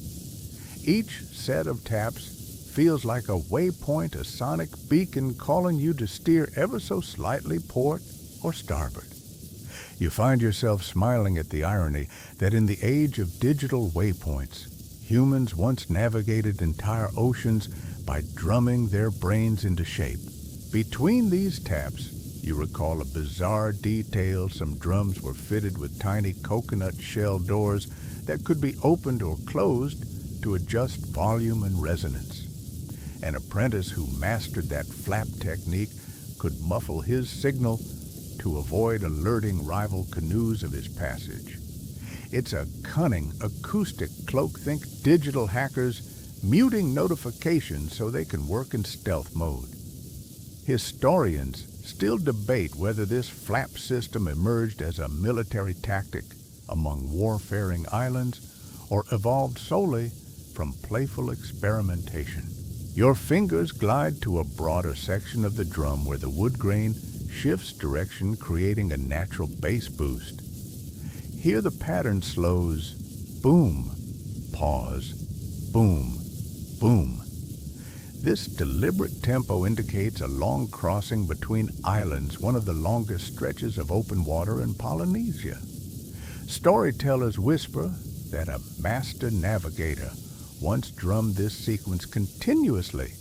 Each set of taps feels like a waypoint, a sonic beacon calling you to steer ever so slightly port or starboard. You find yourself smiling at the irony that in the age of digital waypoints, humans once navigated entire oceans by drumming their brains into shape. Between these taps, you recall a bizarre detail. Some drums were fitted with tiny coconut shell doors that could be opened or closed to adjust volume and resonance. An apprentice who mastered that flap technique could muffle his signal to avoid alerting rival canoes of his passage. It's a cunning acoustic cloak. Think digital hackers muting notifications so they can work in stealth mode. Historians still debate whether this flap system emerged as a military tactic among warfaring islands or evolved solely from playful experimentation. Your fingers glide to a broader section of the drum where the wood grain shifts direction, creating a natural bass boost. Here the pattern slows, boom, pause, boom, boom. This deliberate tempo indicates a long crossing between islands, one of the longest stretches of open water in Polynesia. Storytellers whisper that a master navigator once drummed this sequence continuously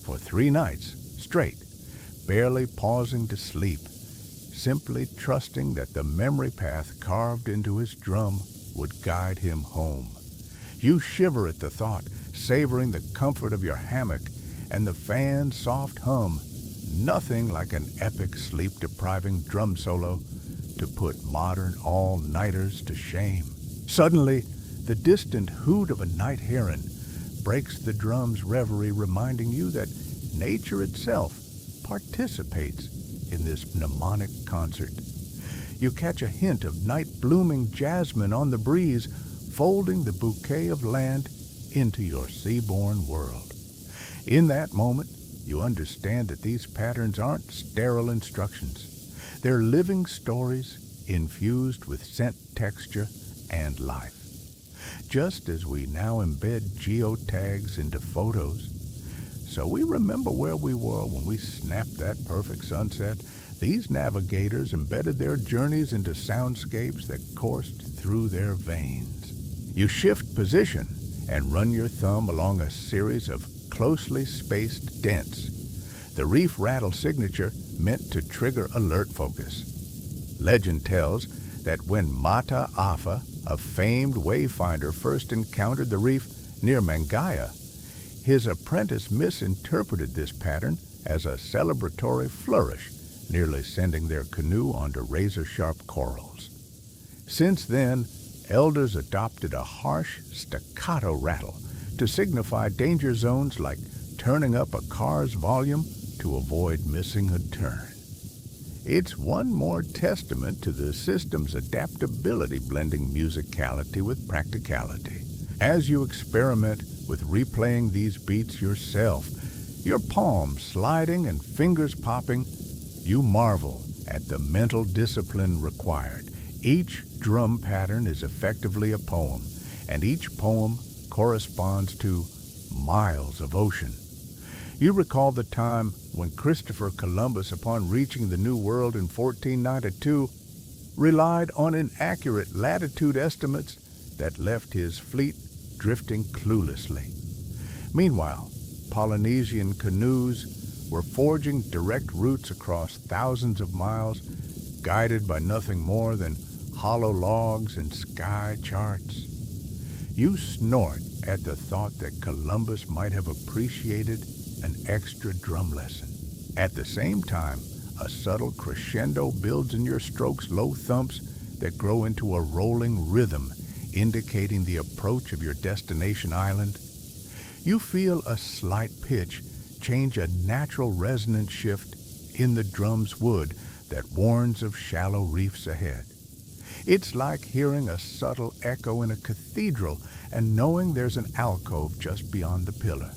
for 3 nights straight, barely pausing to sleep, simply trusting that the memory path carved into his drum would guide him home. You shiver at the thought, savoring the comfort of your hammock and the fan's soft hum. Nothing like an epic sleep-depriving drum solo to put modern all-nighters to shame. Suddenly, the distant hoot of a night heron breaks the drum's reverie, reminding you that nature itself participates in this mnemonic concert. You catch a hint of night-blooming jasmine on the breeze, folding the bouquet of land into your seaborne world. In that moment, you understand that these patterns aren't sterile instructions. They're living stories infused with scent, texture, and life. Just as we now embed geotags into photos, so we remember where we were when we snapped that perfect sunset, These navigators embedded their journeys into soundscapes that coursed through their veins. You shift position and run your thumb along a series of closely spaced dents. The reef rattle signature meant to trigger alert focus. Legend tells that when Mata Afa, a famed wayfinder, first encountered the reef near Mangaya, his apprentice misinterpreted this pattern as a celebratory flourish, nearly sending their canoe onto razor-sharp corals. Since then, elders adopted a harsh staccato rattle to signify danger zones, like turning up a car's volume to avoid missing a turn. It's one more testament to the system's adaptability, blending musicality with practicality. As you experiment with replaying these beats yourself, your palms sliding and fingers popping, you marvel at the mental discipline required. Each drum pattern is effectively a poem, and each poem corresponds to miles of ocean. You recall the time when Christopher Columbus, upon reaching the New World in 1492, relied on inaccurate latitude estimates that left his fleet drifting cluelessly. Meanwhile, Polynesian canoes were forging direct routes across thousands of miles, guided by nothing more than hollow logs and sky charts. You snort at the thought that Columbus might have appreciated an extra drum lesson. At the same time, a subtle crescendo builds in your strokes, low thumps that grow into a rolling rhythm, indicating the approach of your destination island. You feel a slight pitch change, a natural resonance shift in the drum's wood that warns of shallow reefs ahead. It's like hearing a subtle echo in a cathedral and knowing there's an alcove just beyond the pillar.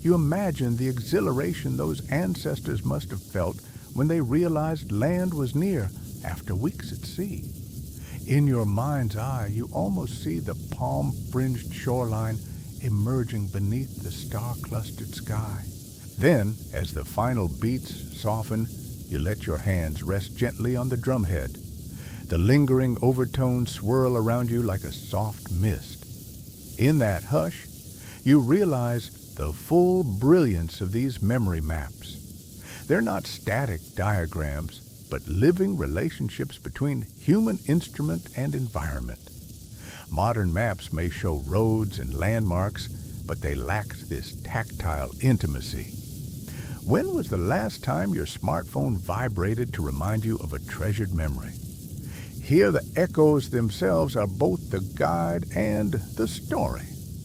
You imagine the exhilaration those ancestors must have felt when they realized land was near after weeks at sea. In your mind's eye, you almost see the palm-fringed shoreline emerging beneath the star-clustered sky. Then, as the final beats soften, you let your hands rest gently on the drumhead. The lingering overtones swirl around you like a soft mist. In that hush, you realize the full brilliance of these memory maps. They're not static diagrams, but living relationships between human instrument and environment. Modern maps may show roads and landmarks, but they lack this tactile intimacy. When was the last time your smartphone vibrated to remind you of a treasured memory? Here, the echoes themselves are both the guide and the story.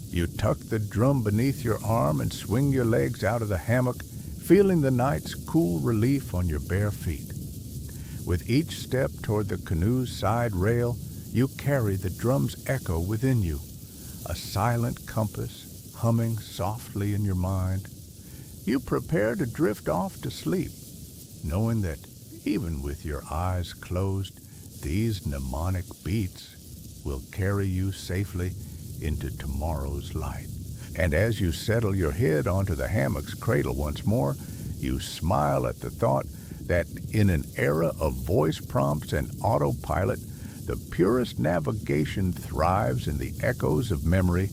You tuck the drum beneath your arm and swing your legs out of the hammock, feeling the night's cool relief on your bare feet. With each step toward the canoe's side rail, you carry the drum's echo within you, a silent compass humming softly in your mind. You prepare to drift off to sleep, knowing that even with your eyes closed, these mnemonic beats will carry you safely into tomorrow's light. And as you settle your head onto the hammock's cradle once more, you smile at the thought that in an era of voice prompts and autopilot, the purest navigation thrives in the echoes of memory,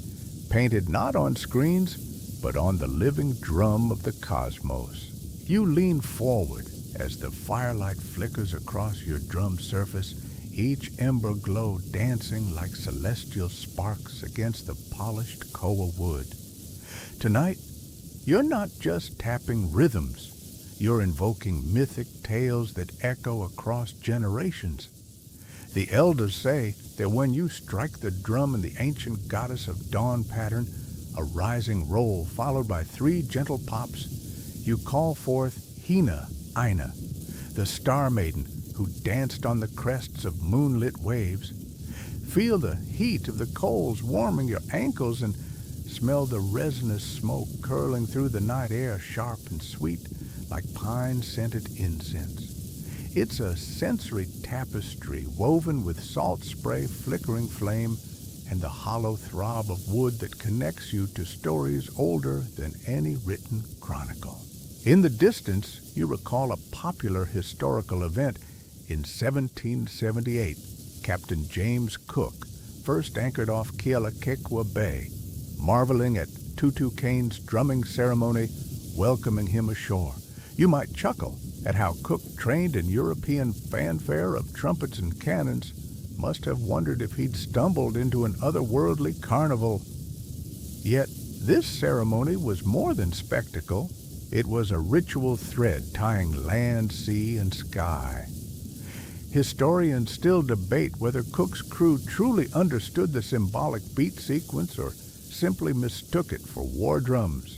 painted not on screens, but on the living drum of the cosmos. You lean forward as the firelight flickers across your drum surface, each ember glow dancing like celestial sparks against the polished koa wood. Tonight, you're not just tapping rhythms, you're invoking mythic tales that echo across generations. The elders say that when you strike the drum in the ancient goddess of dawn pattern, a rising roll followed by 3 gentle pops, you call forth Hina Aina, the star maiden who danced on the crests of moonlit waves. Feel the heat of the coals warming your ankles and smell the resinous smoke curling through the night air, sharp and sweet like pine-scented incense. It's a sensory tapestry woven with salt spray, flickering flame, and the hollow throb of wood that connects you to stories older than any written chronicle. In the distance, you recall a popular historical event in 1778. Captain James Cook first anchored off Kealakekua Bay, marveling at Tutu Kane's drumming ceremony welcoming him ashore. You might chuckle at how Cook, trained in European fanfare of trumpets and cannons, must have wondered if he'd stumbled into an otherworldly carnival. Yet this ceremony was more than spectacle. It was a ritual thread tying land, sea, and sky. Historians still debate whether Cook's crew truly understood the symbolic beat sequence or simply mistook it for war drums.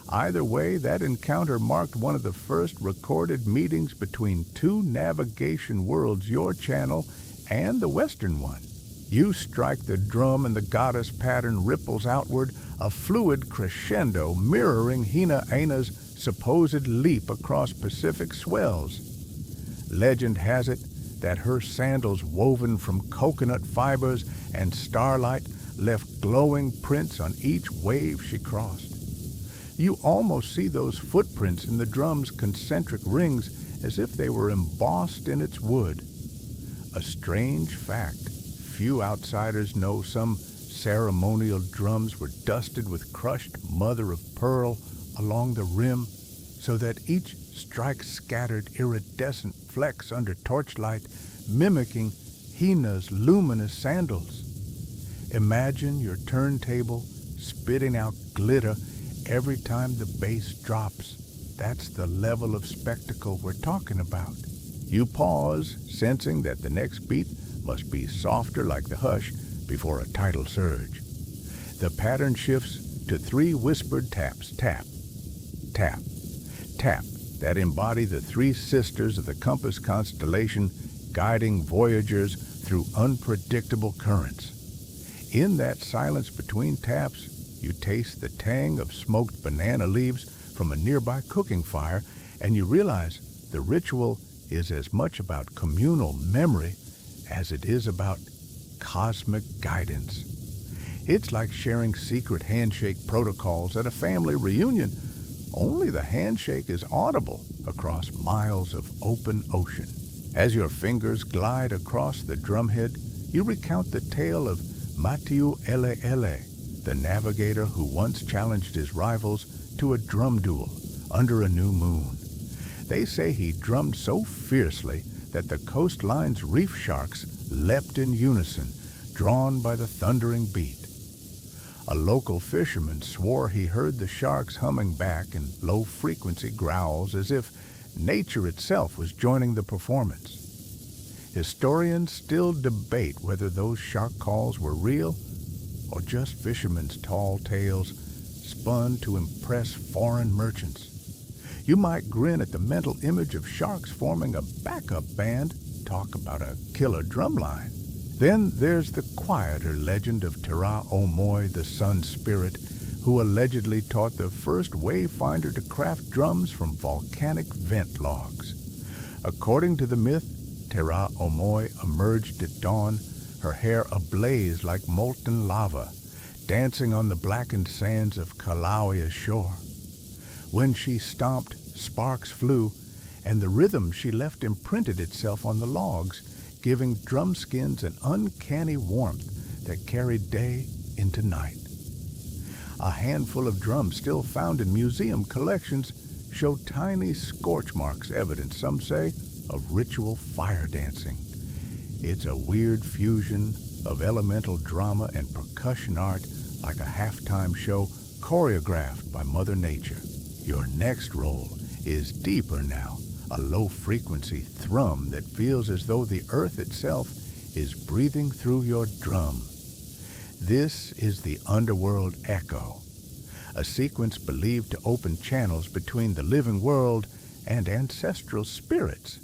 Either way, that encounter marked one of the first recorded meetings between two navigation worlds, your channel and the Western one. You strike the drum and the goddess pattern ripples outward, a fluid crescendo mirroring Hina Aina's supposed leap across Pacific swells. Legend has it that her sandals woven from coconut fibers and starlight left glowing prints on each wave she crossed. You almost see those footprints in the drum's concentric rings as if they were embossed in its wood. A strange fact. Few outsiders know some ceremonial drums were dusted with crushed mother of pearl along the rim so that each strike scattered iridescent flecks under torchlight, mimicking Hina's luminous sandals. Imagine your turntable spitting out glitter every time the bass drops. That's the level of spectacle we're talking about. You pause, sensing that the next beat must be softer like the hush before a tidal surge. The pattern shifts to 3 whispered taps. Tap, tap, tap, that embody the 3 sisters of the compass constellation, guiding voyagers through unpredictable currents. In that silence between taps, you taste the tang of smoked banana leaves from a nearby cooking fire, and you realize the ritual is as much about communal memory as it is about cosmic guidance. It's like sharing secret handshake protocols at a family reunion, only the handshake is audible across miles of open ocean. As your fingers glide across the drumhead, you recount the tale of Matiu Ele, the navigator who once challenged his rivals to a drum duel under a new moon. They say he drummed so fiercely that the coastline's reef sharks leapt in unison, drawn by the thundering beat. A local fisherman swore he heard the sharks humming back in low-frequency growls as if nature itself was joining the performance. Historians still debate whether those shark calls were real or just fishermen's tall tales spun to impress foreign merchants. You might grin at the mental image of sharks forming a backup band. Talk about a killer drumline. Then there's the quieter legend of Tera Omoi, the sun spirit, who allegedly taught the first wayfinder to craft drums from volcanic vent logs. According to the myth, Tera Omoi emerged at dawn, her hair ablaze like molten lava, dancing on the blackened sands of Kalauia's shore. When she stomped, sparks flew, and the rhythm she left imprinted itself on the logs, giving drum skins an uncanny warmth that carried day into night. A handful of drums still found in museum collections show tiny scorch marks, evidence, some say, of ritual fire dancing. It's a weird fusion of elemental drama and percussion art, like a halftime show choreographed by Mother Nature. Your next roll is deeper now, a low-frequency thrum that feels as though the earth itself is breathing through your drum. This is the underworld echo, a sequence believed to open channels between the living world and ancestral spirits.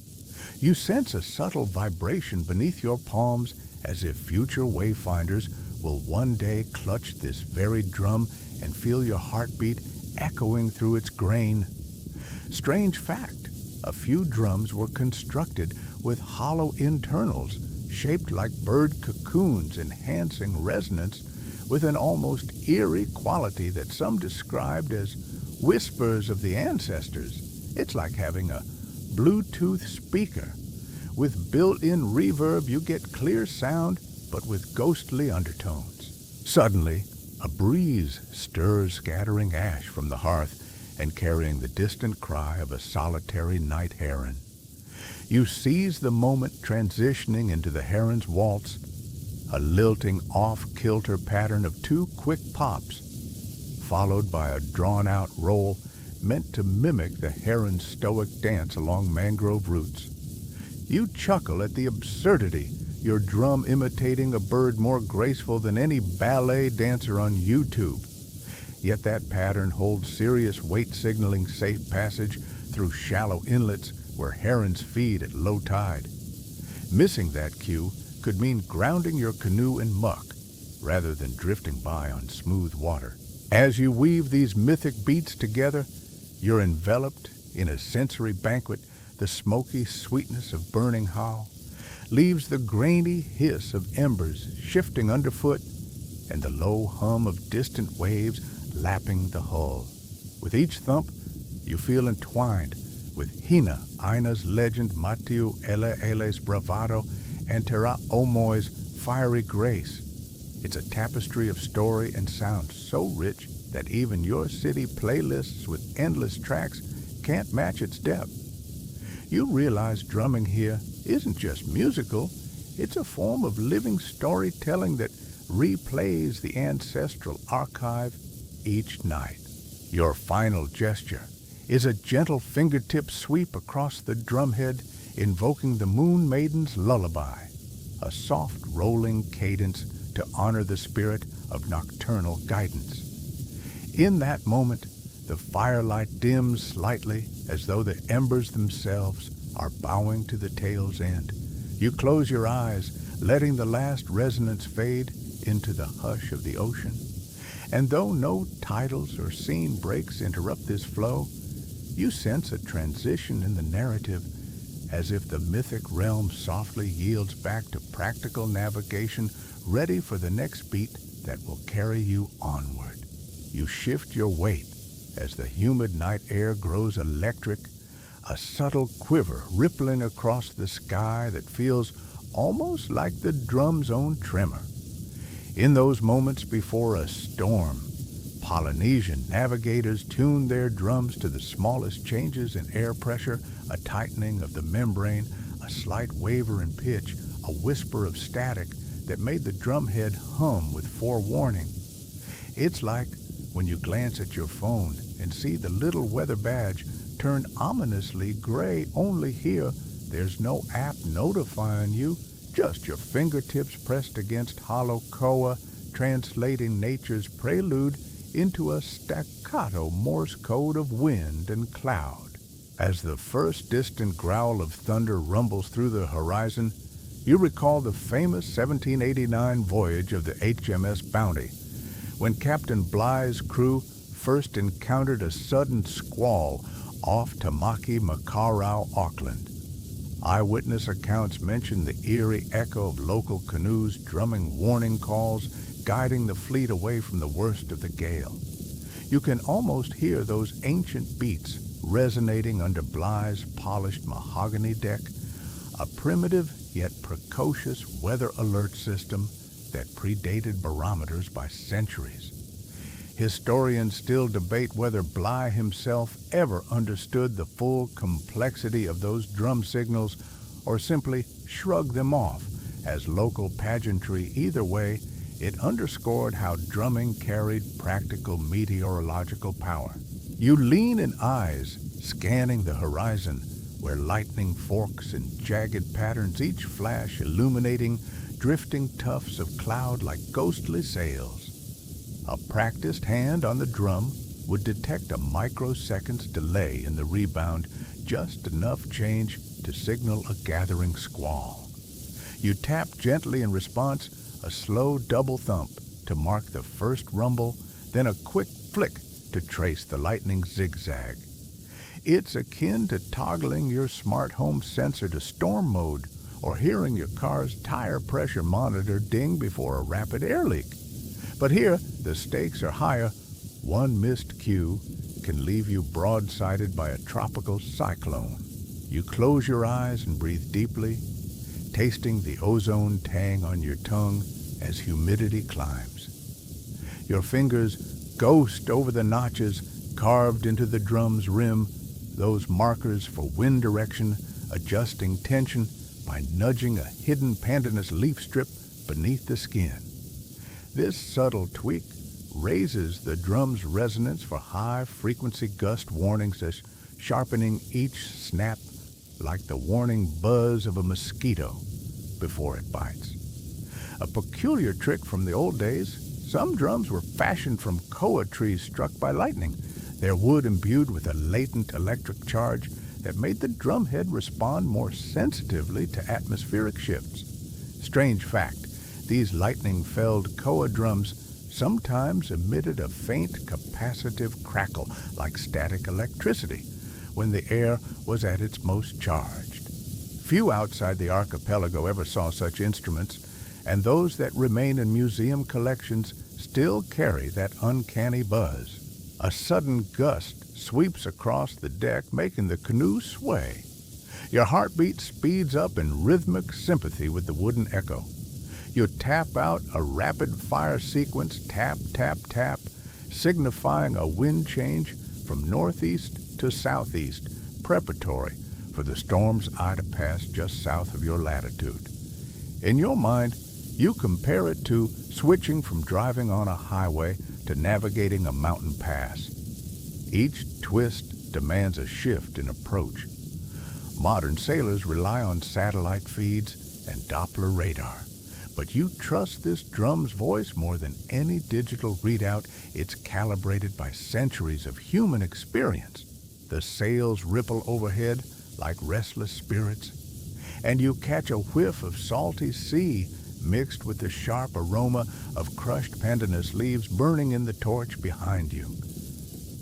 You sense a subtle vibration beneath your palms, as if future wayfinders will one day clutch this very drum and feel your heartbeat echoing through its grain. Strange fact, a few drums were constructed with hollow internals shaped like bird cocoons, enhancing resonance with an almost eerie quality that some described as whispers of the ancestors. It's like having a Bluetooth speaker. With built-in reverb, you get clear sound, but with ghostly undertones. Suddenly, a breeze stirs scattering ash from the hearth and carrying the distant cry of a solitary night heron. You seize the moment, transitioning into the heron's waltz, a lilting off-kilter pattern of 2 quick pops, followed by a drawn-out roll meant to mimic the heron's stoic dance along mangrove roots. You chuckle at the absurdity, your drum imitating a bird more graceful than any ballet dancer on YouTube. Yet that pattern holds serious weight signaling safe passage through shallow inlets where herons feed at low tide. Missing that cue could mean grounding your canoe in muck rather than drifting by on smooth water. As you weave these mythic beats together, you're enveloped in a sensory banquet. The smoky sweetness of burning how leaves the grainy hiss of embers shifting underfoot and the low hum of distant waves lapping the hull. With each thump, you feel entwined with Hina Aina's legend, Matiu Ele Ele's bravado, and Tera Omoi's fiery grace. It's a tapestry of story and sound so rich that even your city playlists with endless tracks can't match its depth. You realize drumming here isn't just musical, it's a form of living storytelling that replays the ancestral archive each night. Your final gesture is a gentle fingertip sweep across the drumhead, invoking the Moon Maiden's lullaby, a soft rolling cadence to honor the spirit of nocturnal guidance. In that moment, the firelight dims slightly as though the embers themselves are bowing to the tale's end. You close your eyes, letting the last resonance fade into the hush of the ocean. And though no titles or scene breaks interrupt this flow, you sense a transition in the narrative, as if the mythic realm softly yields back to practical navigation, ready for the next beat that will carry you onward. You shift your weight as the humid night air grows electric, a subtle quiver rippling across the sky that feels almost like the drum's own tremor. In those moments before a storm, Polynesian navigators tune their drums to the smallest changes in air pressure, a tightening of the membrane, a slight waver in pitch, a whisper of static that made the drumhead hum with forewarning. It's like when you glance at your phone and see the little weather badge turn ominously gray. Only here, there's no app notifying you, just your fingertips pressed against hollow koa, translating nature's prelude into a staccato Morse code of wind and cloud. As the first distant growl of thunder rumbles through the horizon, you recall the famous 1789 voyage of the HMS Bounty, when Captain Bligh's crew first encountered a sudden squall off Tamaki Makarau, Auckland. Eyewitness accounts mention the eerie echo of local canoes drumming warning calls, guiding the fleet away from the worst of the gale. You can almost hear those ancient beats resonating under Bligh's polished mahogany deck, a primitive yet precocious weather alert system that predated barometers by centuries. Historians still debate whether Bligh himself ever understood the full complexity of those drum signals or simply shrugged them off as local pageantry. Either way, it underscored how drumming carried practical meteorological power. You lean in eyes, scanning the horizon, where lightning forks in jagged patterns each flash illuminating drifting tufts of cloud like ghostly sails. A practiced hand on the drum would detect a microsecond's delay in the rebound, just enough change to signal a gathering squall. You tap gently in response, a slow double thump to mark the first rumble, then a quick flick to trace the lightning zigzag. It's akin to toggling your smart home sensor to storm mode or hearing your car's tire pressure monitor ding before a rapid air leak. But here, the stakes are higher. One missed cue can leave you broadsided by a tropical cyclone. You close your eyes and breathe deeply, tasting the ozone tang on your tongue as humidity climbs. Your fingers ghost over the notches carved into the drum's rim, those markers for wind direction, adjusting tension by nudging a hidden pandanus leaf strip beneath the skin. This subtle tweak raises the drum's resonance for high-frequency gust warnings, as sharpening each snap like the warning buzz of a mosquito before it bites. A peculiar trick from the old days, some drums were fashioned from koa trees struck by lightning, their wood imbued with a latent electric charge that made the drumhead respond more sensitively to atmospheric shifts. Strange fact, these lightning-felled koa drums sometimes emitted a faint capacitive crackle like static electricity when the air was at its most charged. Few outside the archipelago ever saw such instruments, and those that remain in museum collections still carry that uncanny buzz. A sudden gust sweeps across the deck, making the canoe sway. Your heartbeat speeds up in rhythmic sympathy with the wooden echo. You tap out a rapid-fire sequence, tap, tap, tap, signifying a wind change from northeast to southeast, preparatory for the storm's eye to pass just south of your latitude. In your mind, you compare it to switching from driving on a highway to navigating a mountain pass. Each twist demands a shift in approach. Modern sailors rely on satellite feeds and Doppler radar, but you trust this drum's voice more than any digital readout. It's calibrated by centuries of human experience. The sails ripple overhead like restless spirits, and you catch a whiff of salty sea mixed with the sharp aroma of crushed pandanus leaves burning in the torch behind you.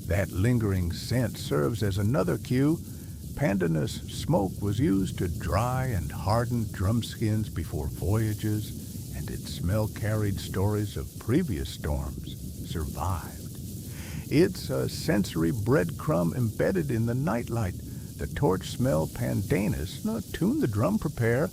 That lingering scent serves as another cue. Pandanus smoke was used to dry and harden drum skins before voyages, and its smell carried stories of previous storms survived. It's a sensory breadcrumb embedded in the nightlight. The torch smell pandanus tune the drum, prepare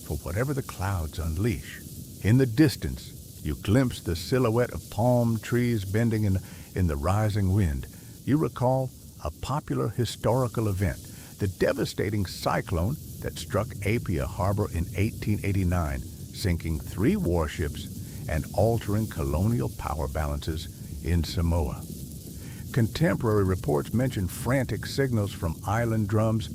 for whatever the clouds unleash. In the distance, you glimpse the silhouette of palm trees bending in the rising wind. You recall a popular historical event, the devastating cyclone that struck Apia Harbor in 1889, sinking 3 warships and altering colonial power balances in Samoa. Contemporary reports mention frantic signals from island drums,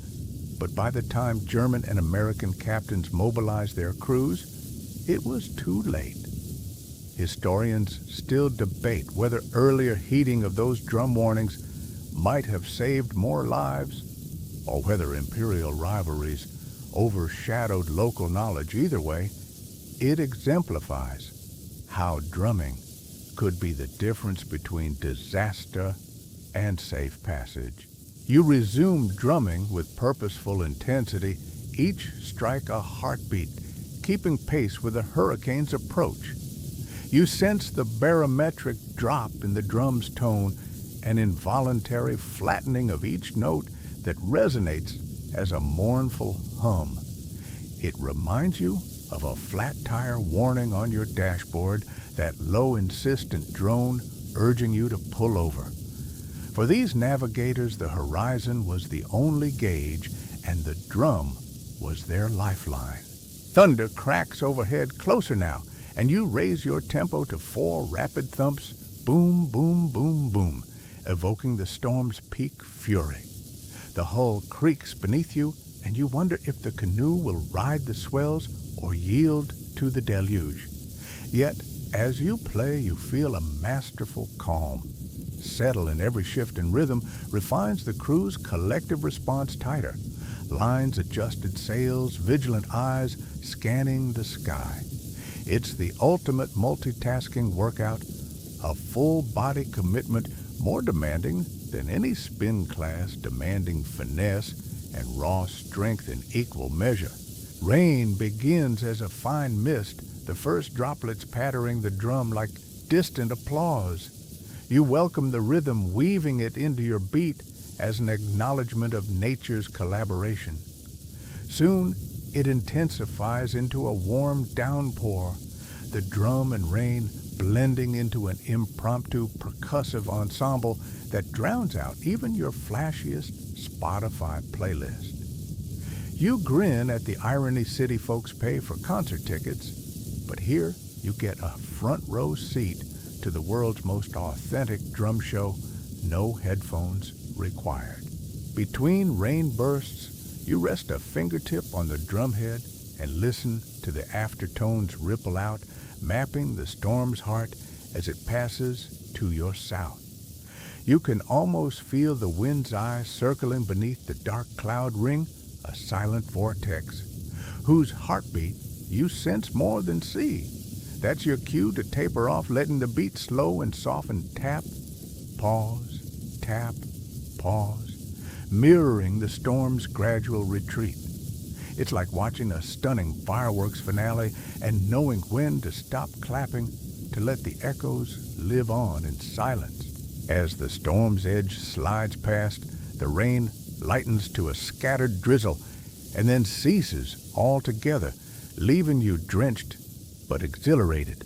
but by the time German and American captains mobilized their crews, it was too late. Historians still debate whether earlier heeding of those drum warnings might have saved more lives, or whether imperial rivalries overshadowed local knowledge. Either way, it exemplifies how drumming could be the difference between disaster and safe passage. You resume drumming with purposeful intensity, each strike a heartbeat, keeping pace with the hurricane's approach. You sense the barometric drop in the drum's tone, an involuntary flattening of each note that resonates as a mournful hum. It reminds you of a flat tire warning on your dashboard, that low, insistent drone urging you to pull over. For these navigators, the horizon was the only gauge, and the drum was their lifeline. Thunder cracks overhead, closer now, and you raise your tempo to 4 rapid thumps, boom, boom, boom, boom, evoking the storm's peak fury. The hull creaks beneath you, and you wonder if the canoe will ride the swells or yield to the deluge. Yet, as you play, you feel a masterful calm. Settle in every shift in rhythm refines the crew's collective response tighter. Lines adjusted, sails, vigilant eyes scanning the sky. It's the ultimate multitasking workout, a full-body commitment more demanding than any spin class, demanding finesse and raw strength in equal measure. Rain begins as a fine mist, the first droplets pattering the drum like distant applause. You welcome the rhythm, weaving it into your beat as an acknowledgement of nature's collaboration. Soon, it intensifies into a warm downpour, the drum and rain blending into an impromptu percussive ensemble that drowns out even your flashiest Spotify playlist. You grin at the irony city folks pay for concert tickets, but here you get a front row seat to the world's most authentic drum show, no headphones required. Between rain bursts, you rest a fingertip on the drumhead and listen to the aftertones ripple out, mapping the storm's heart as it passes to your south. You can almost feel the wind's eye circling beneath the dark cloud ring, a silent vortex, whose heartbeat you sense more than see. That's your cue to taper off, letting the beat slow and soften. Tap, pause, tap, pause, mirroring the storm's gradual retreat. It's like watching a stunning fireworks finale and knowing when to stop clapping to let the echoes live on in silence. As the storm's edge slides past, the rain lightens to a scattered drizzle and then ceases altogether, leaving you drenched but exhilarated.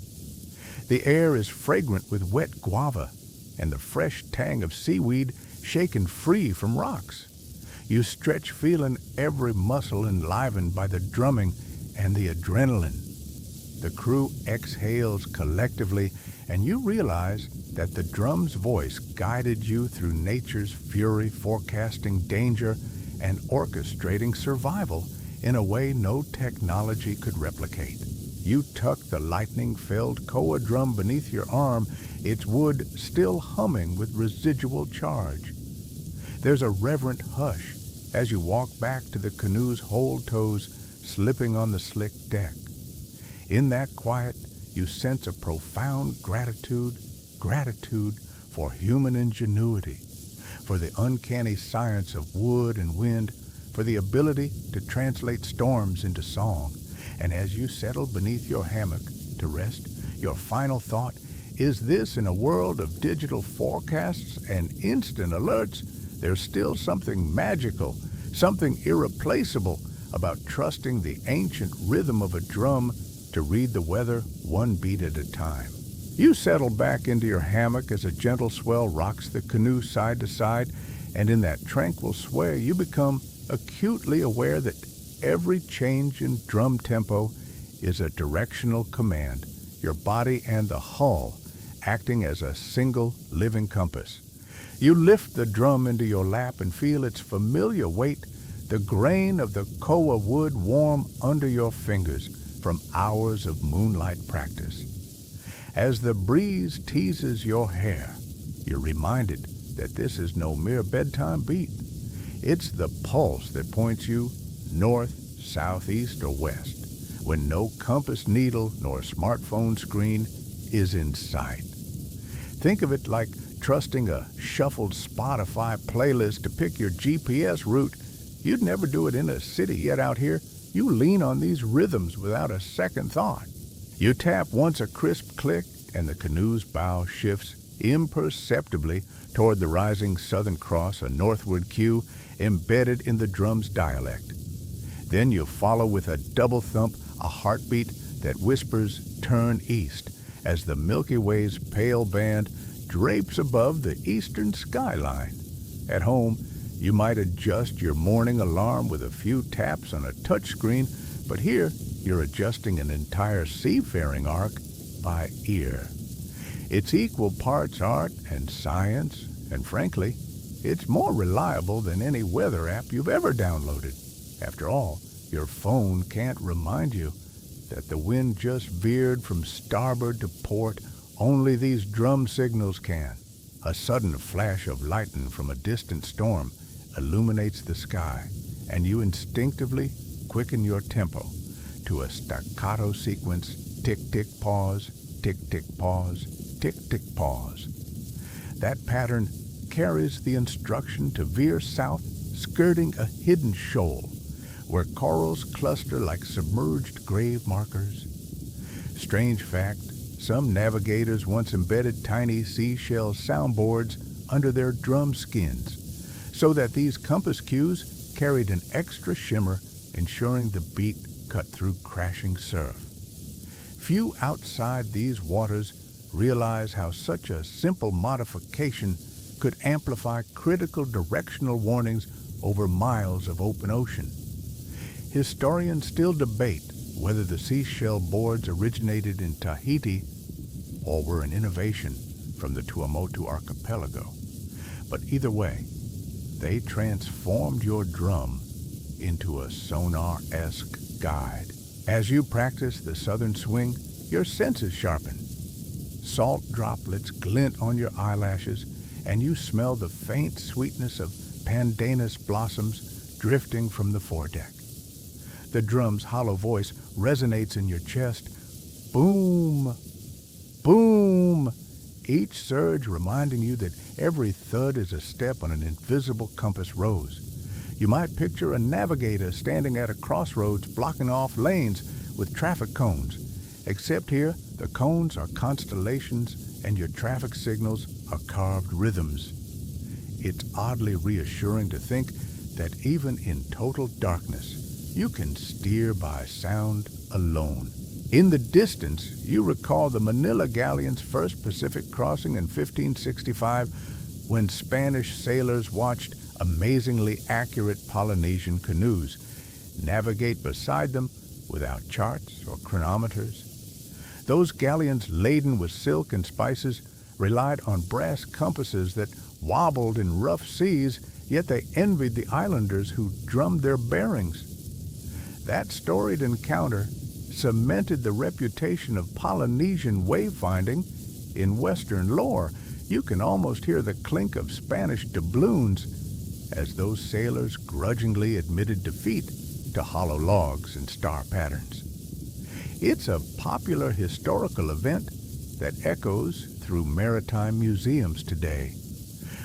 The air is fragrant with wet guava and the fresh tang of seaweed shaken free from rocks. You stretch, feeling every muscle enlivened by the drumming and the adrenaline. The crew exhales collectively, and you realize that the drum's voice guided you through nature's fury, forecasting danger and orchestrating survival in a way no technology could replicate. You tuck the lightning-filled koa drum beneath your arm, its wood still humming with residual charge. There's a reverent hush as you walk back to the canoe's whole toes slipping on the slick deck. In that quiet, you sense a profound gratitude for human ingenuity, for the uncanny science of wood and wind, for the ability to translate storms into song. And as you settle beneath your hammock to rest, your final thought is this: in a world of digital forecasts and instant alerts, there's still something magical, something irreplaceable about trusting the ancient rhythm of a drum to read the weather one beat at a time. You settle back into your hammock as a gentle swell rocks the canoe side to side, and in that tranquil sway you become acutely aware that every change in drum tempo is a directional command, your body and the hull acting as a single living compass. You lift the drum into your lap and feel its familiar weight, the grain of the koa wood warm under your fingers from hours of moonlight practice. As the breeze teases your hair, you're reminded that this is no mere bedtime beat. It's the pulse that points you north, south, east, or west, when no compass needle nor smartphone screen is in sight. Think of it like trusting a shuffled Spotify playlist to pick your GPS route. You'd never do it in a city, yet out here, you lean on these rhythms without a second thought. You tap once, a crisp click, and the canoe's bow shifts imperceptibly toward the rising Southern Cross, a northward cue embedded in the drum's dialect. Then you follow with a double thump, a heartbeat that whispers turn east as the Milky Way's pale band drapes above the eastern skyline. At home, you might adjust your morning alarm with a few taps on a touchscreen, but here you're adjusting an entire seafaring arc by ear. It's equal parts art and science, and frankly, it's more reliable than any weather app you've ever downloaded. After all, your phone can't remind you that the wind just veered from starboard to port. Only these drum signals can. A sudden flash of lightning from a distant storm illuminates the sky, and you instinctively quicken your tempo to a staccato sequence: tick-tick pause, tick-tick pause, tick-tick pause. That pattern carries the instruction to veer south, skirting a hidden shoal where corals cluster like submerged grave markers. Strange fact, Some navigators once embedded tiny seashell soundboards under their drum skins, so that these compass cues carried an extra shimmer, ensuring the beat cut through crashing surf. Few outside these waters realize how such a simple modification could amplify critical directional warnings over miles of open ocean. Historians still debate whether the seashell boards originated in Tahiti or were an innovation from the Tuamotu archipelago. But either way, they transformed your drum into a sonar-esque guide. As you practice the southern swing, your senses sharpen. Salt droplets glint on your eyelashes, and you smell the faint sweetness of pandanus blossoms drifting from the foredeck. The drum's hollow voice resonates in your chest. Boom! Boom! Each surge reminding you that every thud is a step on an invisible compass rose. You might picture a navigator standing at a crossroads blocking off lanes with traffic cones. Except here, the cones are constellations and your traffic signals are carved rhythms. It's oddly reassuring to think that even in total darkness, you can steer by sound alone. In the distance, you recall the Manila galleon's first Pacific crossing in 1565 when Spanish sailors watched amazingly accurate Polynesian canoes navigate beside them without charts or chronometers. Those galleons laden with silk and spices relied on brass compasses that wobbled in rough seas, yet they envied the islanders who drummed their bearings. That storied encounter cemented the reputation of Polynesian wayfinding in Western lore. You can almost hear the clink of Spanish doubloons as those sailors grudgingly admitted defeat to hollow logs and star patterns. It's a popular historical event that echoes through maritime museums today,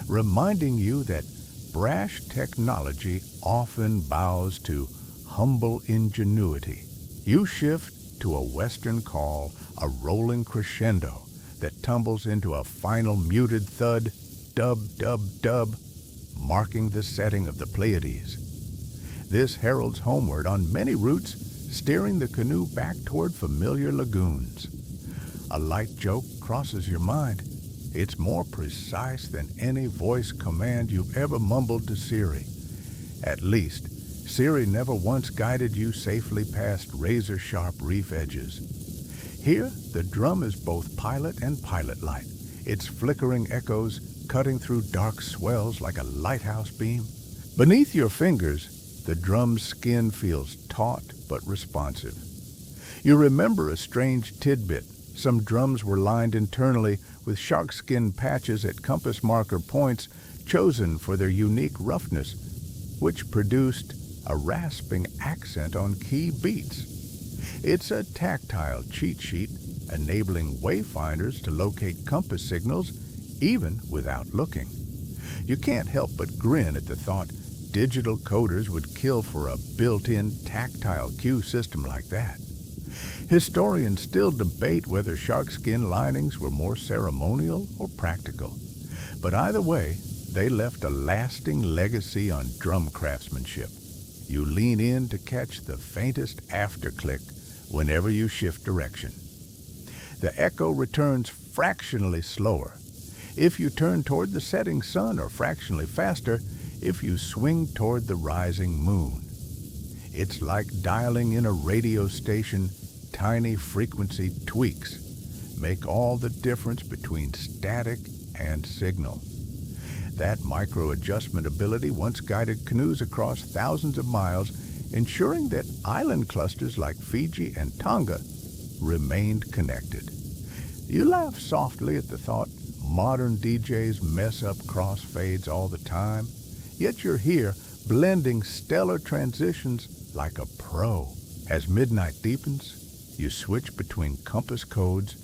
reminding you that brash technology often bows to humble ingenuity. You shift to a Western call, a rolling crescendo that tumbles into a final muted thud, dub, dub, dub, marking the setting of the Pleiades. This heralds homeward on many routes, steering the canoe back toward familiar lagoons. A light joke crosses your mind. It's more precise than any voice command you've ever mumbled to Siri. At least, Siri never once guided you safely past razor-sharp reef edges. Here, the drum is both pilot and pilot light, its flickering echoes cutting through dark swells like a lighthouse beam. Beneath your fingers, the drum's skin feels taut but responsive. You remember a strange tidbit. Some drums were lined internally with sharkskin patches at compass marker points chosen for their unique roughness, which produced a rasping accent on key beats. It's a tactile cheat sheet enabling wayfinders to locate compass signals even without looking. You can't help but grin at the thought digital coders would kill for a built-in tactile cue system like that. Historians still debate whether sharkskin linings were more ceremonial or practical. But either way, they left a lasting legacy on drum craftsmanship. You lean in to catch the faintest afterclick whenever you shift direction. The echo returns fractionally slower if you turn toward the setting sun, or fractionally faster if you swing toward the rising moon. It's like dialing in a radio station. Tiny frequency tweaks make all the difference between static and signal. That micro-adjustment ability once guided canoes across thousands of miles, ensuring that island clusters like Fiji and Tonga remained connected. You laugh softly at the thought modern DJs mess up crossfades all the time, yet you're here blending stellar transitions like a pro. As midnight deepens, you switch between compass codes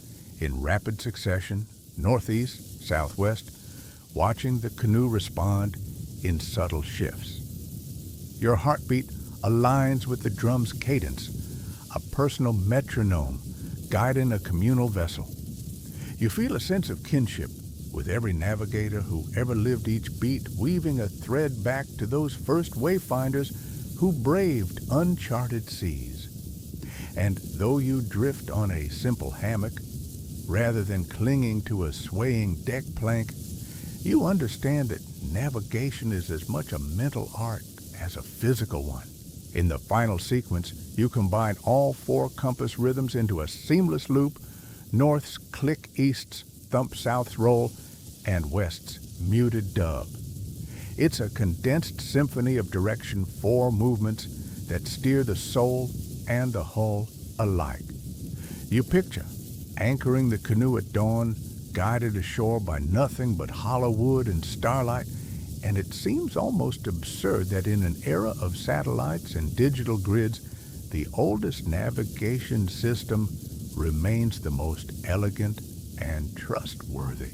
in rapid succession, northeast, southwest, watching the canoe respond in subtle shifts. Your heartbeat aligns with the drum's cadence, a personal metronome guiding a communal vessel. You feel a sense of kinship with every navigator who ever lived each beat, weaving a thread back to those first wayfinders who braved uncharted seas. And though you drift on a simple hammock, rather than clinging to a swaying deck plank, you understand that navigation is as much a mental art as a physical one. In the final sequence, you combine all 4 compass rhythms into a seamless loop: north's click, east's thump, south's roll, and west's muted dub. It's a condensed symphony of direction, 4 movements that steer the soul and the hull alike. You picture anchoring the canoe at dawn, guided ashore by nothing but hollow wood and starlight, and it seems almost absurd that in an era of satellites and digital grids, the oldest navigation system remains the most elegant and trustworthy.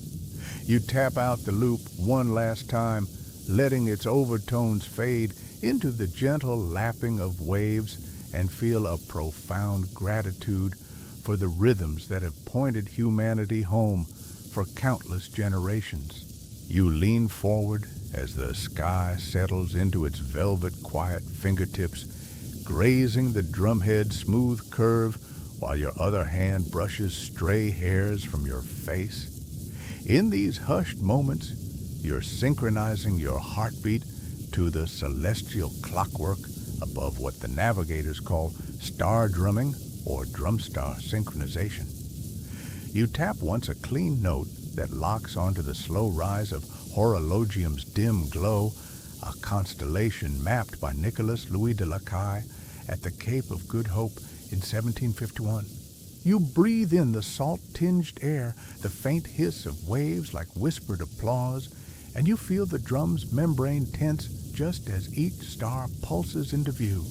You tap out the loop one last time, letting its overtones fade into the gentle lapping of waves, and feel a profound gratitude for the rhythms that have pointed humanity home for countless generations. You lean forward as the sky settles into its velvet quiet fingertips, grazing the drumhead's smooth curve while your other hand brushes stray hairs from your face. In these hushed moments, you're synchronizing your heartbeat to the celestial clockwork above what the navigators call star drumming or drum star synchronization. You tap once a clean note that locks onto the slow rise of Horologium's dim glow, a constellation mapped by Nicolas Louis de Lacaille at the Cape of Good Hope in 1751. You breathe in the salt-tinged air, the faint hiss of waves like whispered applause, and you feel the drum's membrane tense just as each star pulses into view.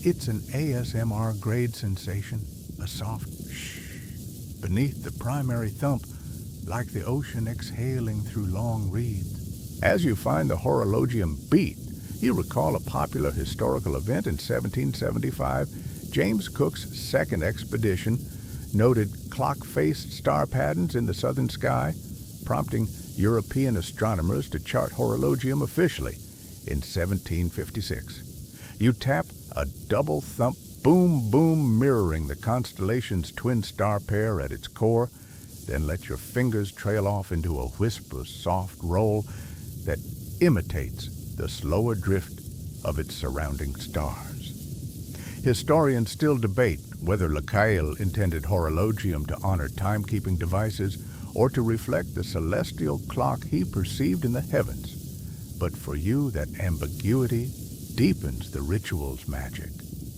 It's an ASMR grade sensation, a soft shh beneath the primary thump, like the ocean exhaling through long reeds. As you find the Horologium beat, you recall a popular historical event in 1775. James Cook's second expedition noted clock-faced star patterns in the southern sky, prompting European astronomers to chart Horologium officially in 1756. You tap a double thump, boom, boom, mirroring the constellation's twin star pair at its core, then let your fingers trail off into a wisp of soft roll that imitates the slower drift of its surrounding stars. Historians still debate whether Lacaille intended Horologium to honor timekeeping devices or to reflect the celestial clock he perceived in the heavens. But for you, that ambiguity deepens the ritual's magic.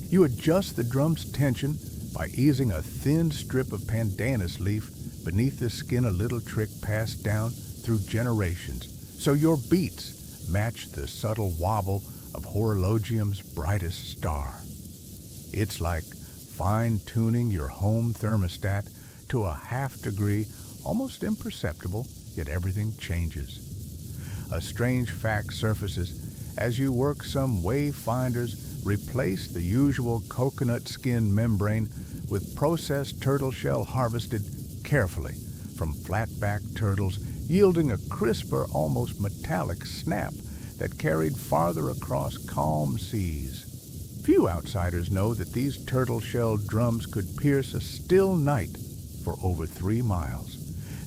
You adjust the drum's tension by easing a thin strip of pandanus leaf beneath the skin, a little trick passed down through generations, so your beats match the subtle wobble of Horologium's brightest star. It's like fine-tuning your home thermostat to a half-degree, almost imperceptible, yet everything changes. A strange fact surfaces as you work. Some wayfinders replace the usual coconut skin membrane with processed turtle shell harvested carefully from flatback turtles, yielding a crisper, almost metallic snap that carried farther across calm seas. Few outsiders know that these turtle shell drums could pierce a still night for over 3 miles.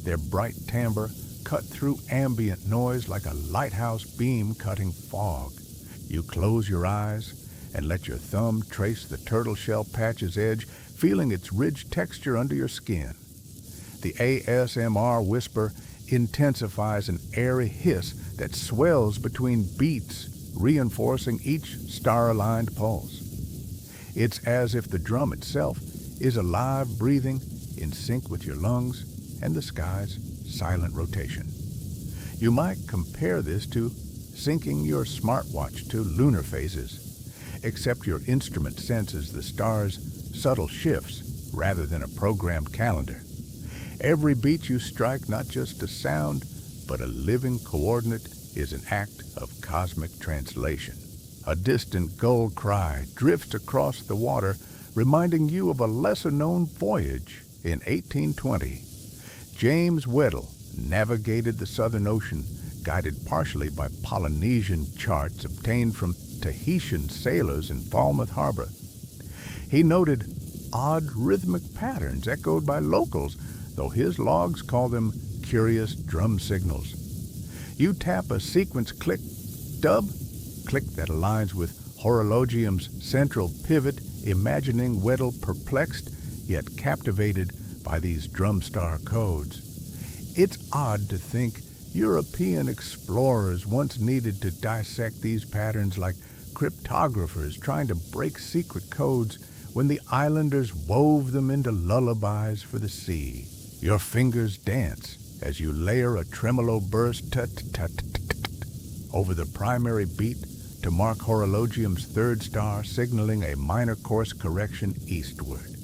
Their bright timbre cut through ambient noise like a lighthouse beam cutting fog. You close your eyes and let your thumb trace the turtle shell patch's edge, feeling its ridged texture under your skin. The ASMR whisper intensifies an airy hiss that swells between beats, reinforcing each star-aligned pulse. It's as if the drum itself is alive, breathing, in sync with your lungs and the sky's silent rotation. You might compare this to syncing your smartwatch to lunar phases, except your instrument senses the stars' subtle shifts rather than a programmed calendar. Every beat you strike, not just a sound, but a living coordinate, is an act of cosmic translation. A distant gull cry drifts across the water, reminding you of a lesser-known voyage in 1820. James Weddell navigated the Southern Ocean, guided partially by Polynesian charts obtained from Tahitian sailors in Falmouth Harbor. He noted odd rhythmic patterns echoed by locals, though his logs call them curious drum signals. You tap a sequence click that aligns with horologium's central pivot, imagining Weddell perplexed yet captivated by these drum star codes. It's odd to think European explorers once needed to dissect these patterns like cryptographers trying to break secret codes when the islanders wove them into lullabies for the sea. Your fingers dance as you layer a tremolo burst tut-tut-tut-tut over the primary beat to mark horologium's third star, signaling a minor course correction eastward.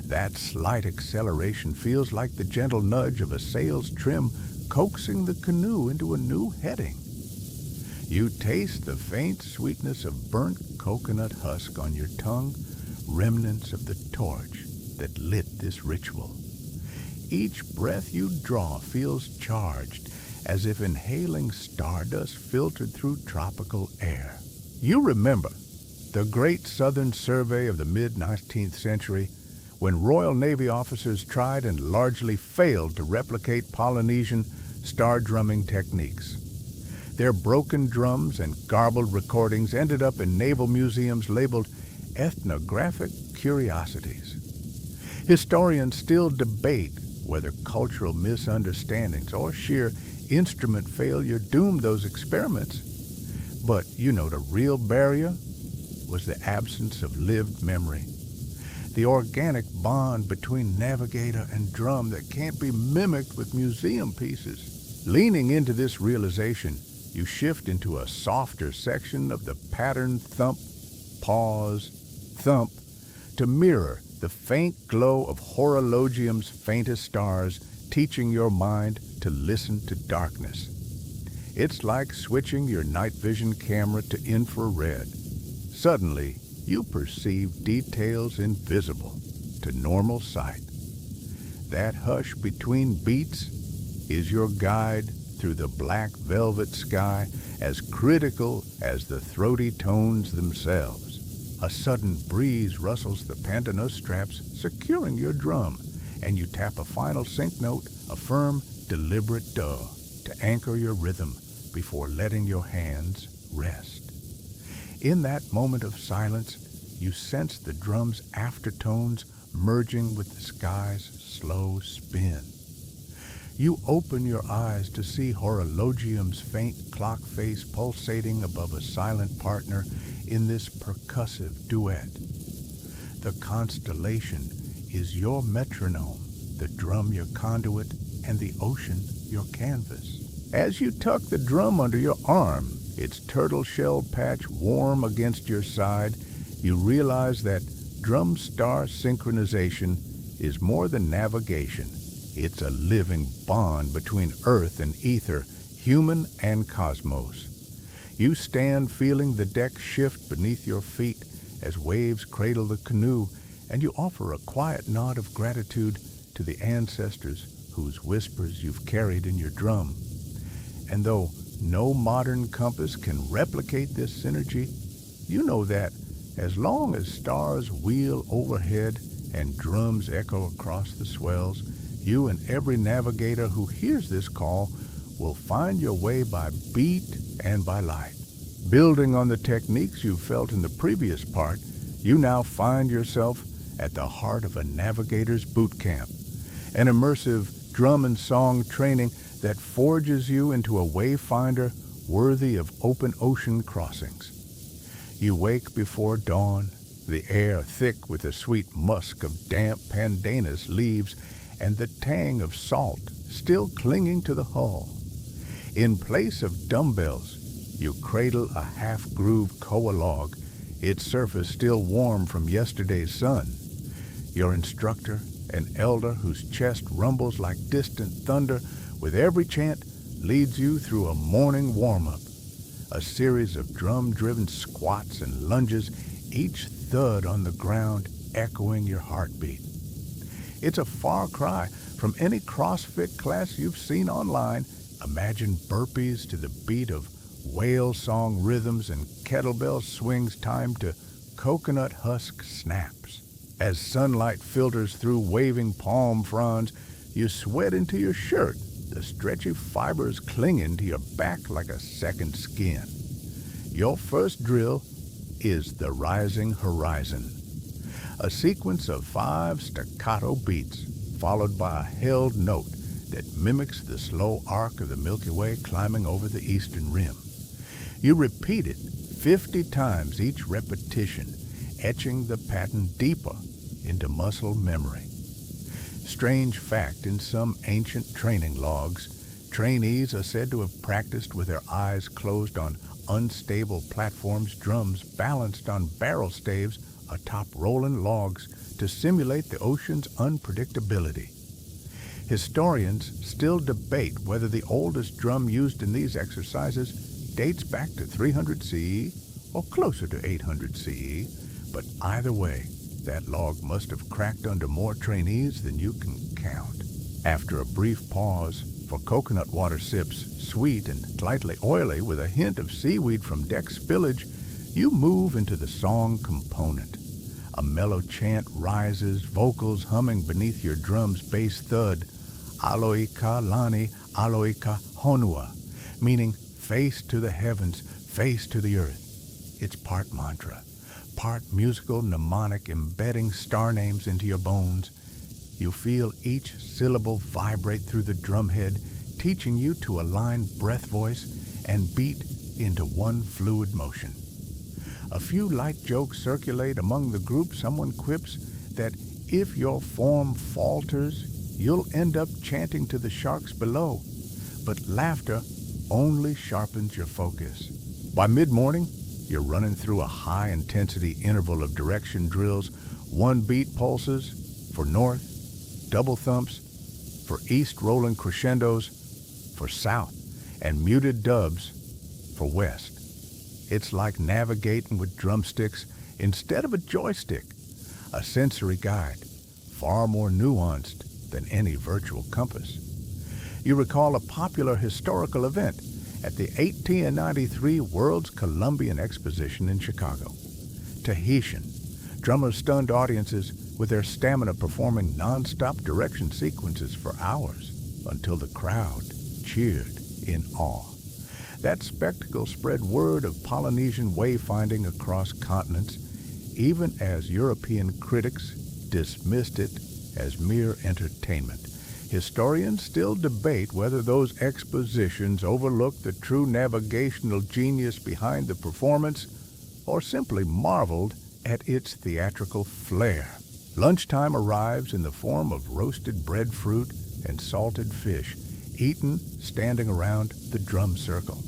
That slight acceleration feels like the gentle nudge of a sail's trim coaxing the canoe into a new heading. You taste the faint sweetness of burnt coconut husk on your tongue, remnants of the torch that lit this ritual. Each breath you draw feels charged, as if inhaling stardust filtered through tropical air. You remember the Great Southern Survey of the mid-19th century, when Royal Navy officers tried and largely failed to replicate Polynesian star drumming techniques. Their broken drums and garbled recordings ended up in naval museums labeled ethnographic curiosities. Historians still debate whether cultural misunderstandings or sheer instrument failure doomed those experiments. But, the real barrier was the absence of lived memory. The organic bond between navigator and drum that can't be mimicked with museum pieces. Leaning into this realization, you shift into a softer section of the pattern thump, pause, thump, to mirror the faint glow of horologium's faintest stars, teaching your mind to listen to darkness. It's like switching your night vision camera to infrared. Suddenly, you perceive details invisible to normal sight. That hush between beats is your guide through the black velvet sky, as critical as the throaty tones themselves. A sudden breeze rustles the pandanus straps, securing your drum, and you tap a final sync note, a firm, deliberate duh, to anchor your rhythm before letting your hands rest. In that moment of silence, you sense the drum's aftertones merging with the sky's slow spin. You open your eyes to see horologium's faint clock face pulsating above a silent partner in this percussive duet. The constellation is your metronome, the drum your conduit, and the ocean your canvas. As you tuck the drum under your arm, its turtle shell patch warm against your side, you realize that drum star synchronization is more than navigation. It's a living bond between earth and ether, human and cosmos. You stand feeling the deck shift beneath your feet as waves cradle the canoe, and you offer a quiet nod of gratitude to the ancestors whose whispers you've carried in your drum. And though no modern compass can replicate this synergy, you know that as long as stars wheel overhead and drums echo across the swells, you and every navigator who hears this call will find your way by beat and by light. Building on the techniques you felt in the previous part, you now find yourself at the heart of a navigator's boot camp, an immersive drum and song training that forges you into a wayfinder worthy of open ocean crossings. You wake before dawn, the air thick with the sweet musk of damp pandanus leaves and the tang of salt still clinging to the hull. In place of dumbbells, you cradle a half-grooved koa log, its surface still warm from yesterday's sun. Your instructor, an elder whose chest rumbles like distant thunder with every chant, leads you through a morning warm-up, a series of drum-driven squats and lunges, each thud on the ground echoing your heartbeat. It's a far cry From any CrossFit class you've seen online, imagine burpees to the beat of whale song rhythms and kettlebell swings timed to coconut husk snaps. As sunlight filters through waving palm fronds, you sweat into your shirt, the stretchy fibers clinging to your back like a second skin. Your first drill is the rising horizon, a sequence of 5 staccato beats followed by a held note that mimics the slow arc of the Milky Way climbing over the eastern rim. You repeat it 50 times each repetition, etching the pattern deeper into muscle memory. Strange fact, in some ancient training logs, trainees are said to have practiced with their eyes closed on unstable platforms, drums balanced on barrel staves atop rolling logs to simulate the ocean's unpredictability. Historians still debate whether the oldest drum used in these exercises dates back to 300 CE or closer to 800 CE, but either way, that log must have cracked under more trainees than you can count. After a brief pause for coconut water sips, sweet and slightly oily with a hint of seaweed from deck spillage, you move into the song component. A mellow chant rises, vocals humming beneath your drum's bass thud, Aloika Lani, Aloika Honua, meaning face to the heavens, face to the earth. It's part mantra, part musical mnemonic embedding star names into your bones. You feel each syllable vibrate through the drumhead, teaching you to align breath, voice, and beat into one fluid motion. A few light jokes circulate among the group. Someone quips that if your form falters, you'll end up chanting to the sharks below. But laughter only sharpens your focus. By mid-morning, you're running through a high-intensity interval of direction drills, 1-beat pulses for north, double thumps for east rolling crescendos for south, and muted dubs for west. It's like navigating with drumsticks instead of a joystick, a sensory guide, far more nuanced than any virtual compass. You recall a popular historical event at the 1893 World's Columbian Exposition in Chicago. Tahitian drummers stunned audiences with their stamina performing non-stop direction sequences for hours until the crowd cheered in awe. That spectacle spread word of Polynesian wayfinding across continents, even as European critics dismissed it as mere entertainment. Historians still debate whether those expositions overlooked the true navigational genius behind the performance or simply marveled at its theatrical flair. Lunchtime arrives in the form of roasted breadfruit and salted fish, eaten standing around the drum circle.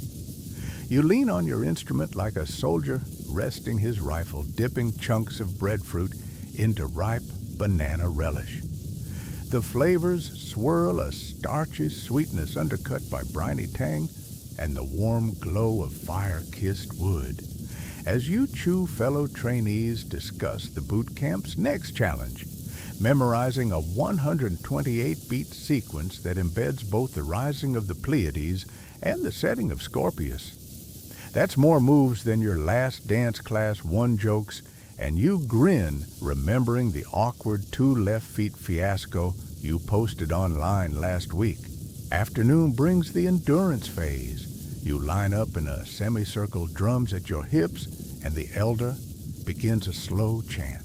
You lean on your instrument like a soldier resting his rifle, dipping chunks of breadfruit into ripe banana relish. The flavors swirl a starchy sweetness undercut by briny tang and the warm glow of fire-kissed wood. As you chew, fellow trainees discuss the boot camp's next challenge, memorizing a 128-beat sequence that embeds both the rising of the Pleiades and the setting of Scorpius. That's more moves than your last dance class 1 jokes, and you grin remembering the awkward 2 left feet fiasco you posted online last week. Afternoon brings the endurance phase. You line up in a semicircle, drums at your hips, and the elder begins a slow chant.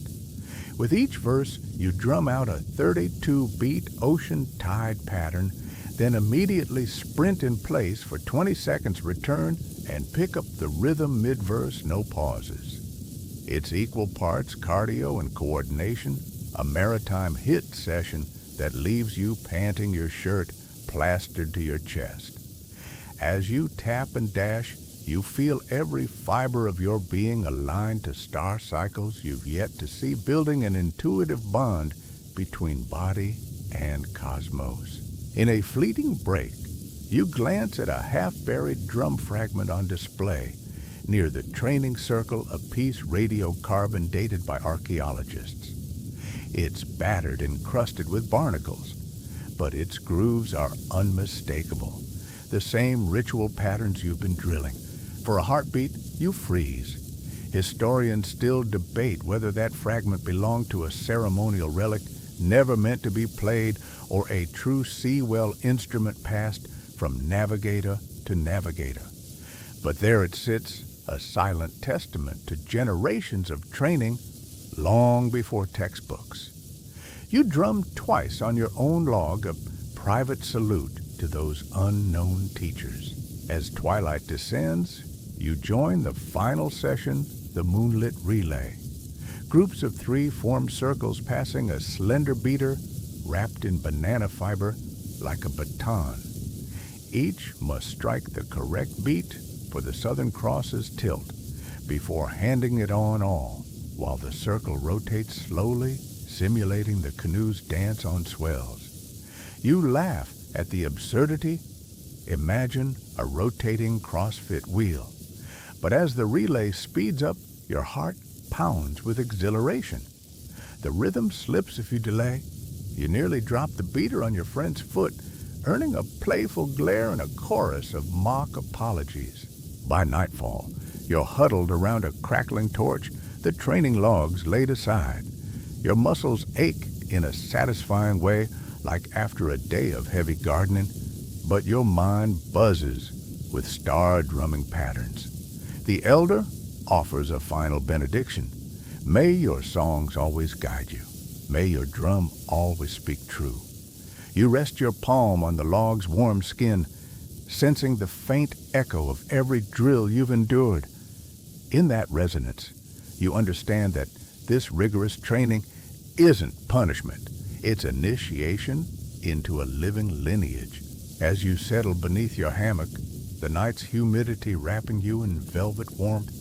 With each verse, you drum out a 32-beat ocean tide pattern, then immediately sprint in place for 20 seconds, return, and pick up the rhythm mid-verse, no pauses. It's equal parts cardio and coordination, a maritime hit session that leaves you panting, your shirt plastered to your chest. As you tap and dash, you feel every fiber of your being aligned to star cycles you've yet to see, building an intuitive bond between body and cosmos. In a fleeting break, you glance at a half-buried drum fragment on display near the training circle, a piece radiocarbon dated by archaeologists. It's battered and crusted with barnacles, but its grooves are unmistakable. The same ritual patterns you've been drilling. For a heartbeat, you freeze. Historians still debate whether that fragment belonged to a ceremonial relic never meant to be played or a true sea-well instrument passed from navigator to navigator. But there it sits, a silent testament to generations of training long before textbooks. You drum twice on your own log a private salute to those unknown teachers. As twilight descends, you join the final session, the moonlit relay. Groups of 3 form circles passing a slender beater wrapped in banana fiber like a baton. Each must strike the correct beat for the Southern Cross's tilt before handing it on all, while the circle rotates slowly, simulating the canoe's dance on swells. You laugh at the absurdity. Imagine a rotating CrossFit wheel. But as the relay speeds up, your heart pounds with exhilaration. The rhythm slips if you delay. You nearly drop the beater on your friend's foot, earning a playful glare and a chorus of mock apologies. By nightfall, you're huddled around a crackling torch, the training logs laid aside. Your muscles ache in a satisfying way, like after a day of heavy gardening, but your mind buzzes with star-drumming patterns. The elder offers a final benediction. May your songs always guide you. May your drum always speak true. You rest your palm on the log's warm skin, sensing the faint echo of every drill you've endured. In that resonance, you understand that this rigorous training isn't punishment. It's initiation into a living lineage. As you settle beneath your hammock, the night's humidity wrapping you in velvet warmth,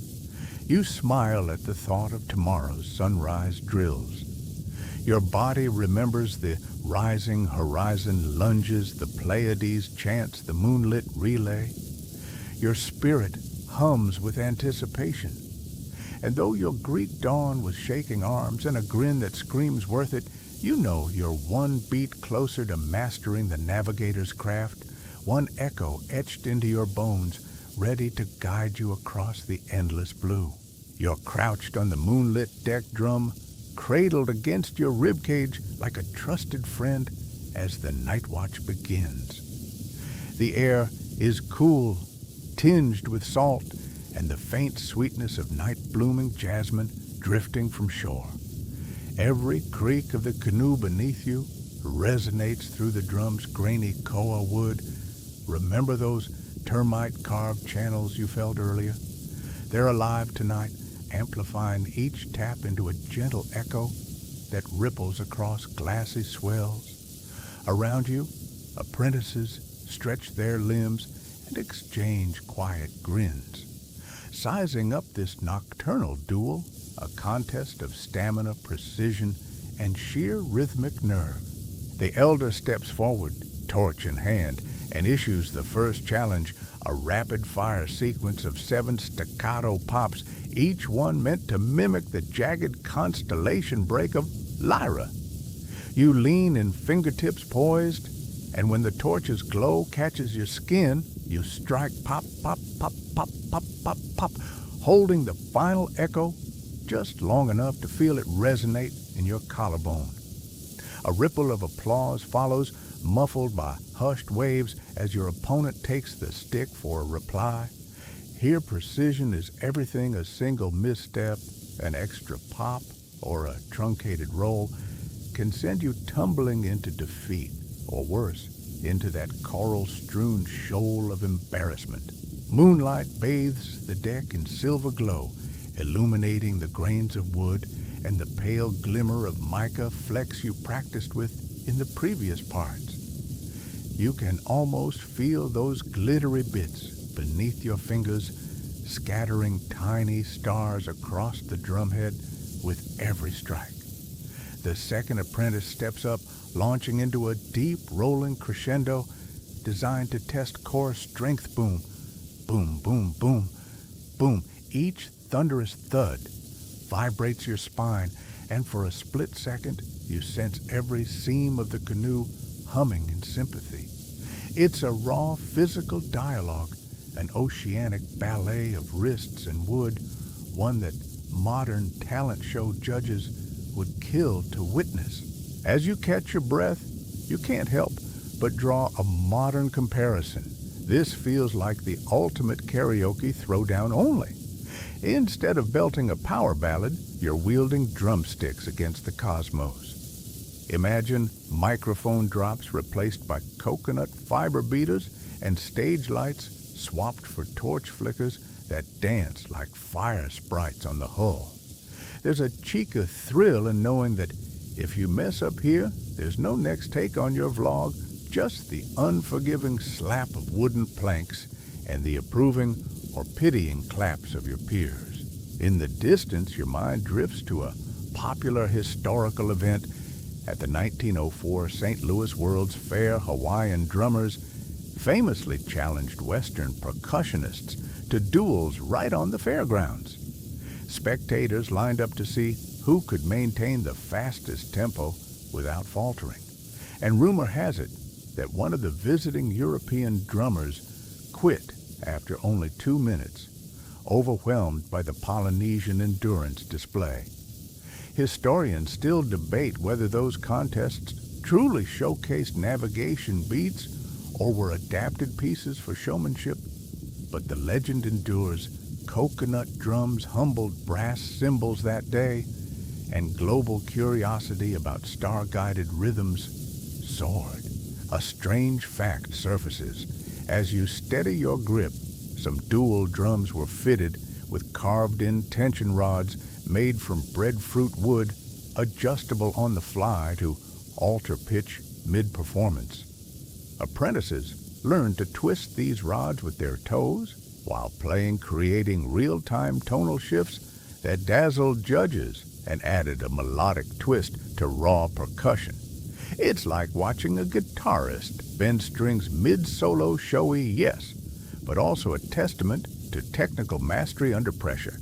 you smile at the thought of tomorrow's sunrise drills. Your body remembers the rising horizon lunges, the Pleiades chants, the moonlit relay. Your spirit hums with anticipation. And though your Greek dawn was shaking arms and a grin that screams worth it, you know you're one beat closer to mastering the navigator's craft, one echo etched into your bones, ready to guide you across the endless blue. You're crouched on the moonlit deck drum, cradled against your ribcage like a trusted friend as the night watch begins. The air is cool, tinged with salt, and the faint sweetness of night-blooming jasmine drifting from shore. Every creak of the canoe beneath you resonates through the drum's grainy koa wood. Remember those termite-carved channels you felt earlier? They're alive tonight, amplifying each tap into a gentle echo that ripples across glassy swells. Around you, apprentices stretch their limbs and exchange quiet grins. Sizing up this nocturnal duel, a contest of stamina, precision, and sheer rhythmic nerve. The elder steps forward, torch in hand, and issues the first challenge, a rapid-fire sequence of 7 staccato pops, each one meant to mimic the jagged constellation break of Lyra. You lean in fingertips poised, and when the torch's glow catches your skin, you strike pop, pop, pop, pop, pop, pop, pop, holding the final echo just long enough to feel it resonate in your collarbone. A ripple of applause follows, muffled by hushed waves as your opponent takes the stick for a reply. Here precision is everything a single misstep, an extra pop, or a truncated roll can send you tumbling into defeat, or worse, into that coral-strewn shoal of embarrassment. Moonlight bathes the deck in silver glow, illuminating the grains of wood and the pale glimmer of mica flecks you practiced with in the previous parts. You can almost feel those glittery bits beneath your fingers, scattering tiny stars across the drumhead with every strike. The second apprentice steps up, launching into a deep rolling crescendo designed to test core strength. Boom, boom, boom, boom, boom. Each thunderous thud vibrates your spine, and for a split second you sense every seam of the canoe humming in sympathy. It's a raw physical dialogue, an oceanic ballet of wrists and wood, one that modern talent show judges would kill to witness. As you catch your breath, you can't help but draw a modern comparison. This feels like the ultimate karaoke throwdown only. Instead of belting a power ballad, you're wielding drumsticks against the cosmos. Imagine microphone drops replaced by coconut fiber beaters and stage lights swapped for torch flickers that dance like fire sprites on the hull. There's a cheek of thrill in knowing that if you mess up here, there's no next take on your vlog, just the unforgiving slap of wooden planks and the approving or pitying claps of your peers. In the distance, your mind drifts to a popular historical event. At the 1904 St. Louis World's Fair, Hawaiian drummers famously challenged Western percussionists to duels right on the fairgrounds. Spectators lined up to see who could maintain the fastest tempo without faltering. And rumor has it that one of the visiting European drummers quit after only 2 minutes, overwhelmed by the Polynesian endurance display. Historians still debate whether those contests truly showcased navigation beats or were adapted pieces for showmanship, but the legend endures. Coconut drums humbled brass cymbals that day, and global curiosity about star-guided rhythms soared. A strange fact surfaces. As you steady your grip, some dual drums were fitted with carved-in tension rods made from breadfruit wood, adjustable on the fly to alter pitch mid-performance. Apprentices learned to twist these rods with their toes while playing, creating real-time tonal shifts that dazzled judges and added a melodic twist to raw percussion. It's like watching a guitarist bend strings mid-solo, showy, yes, but also a testament to technical mastery under pressure.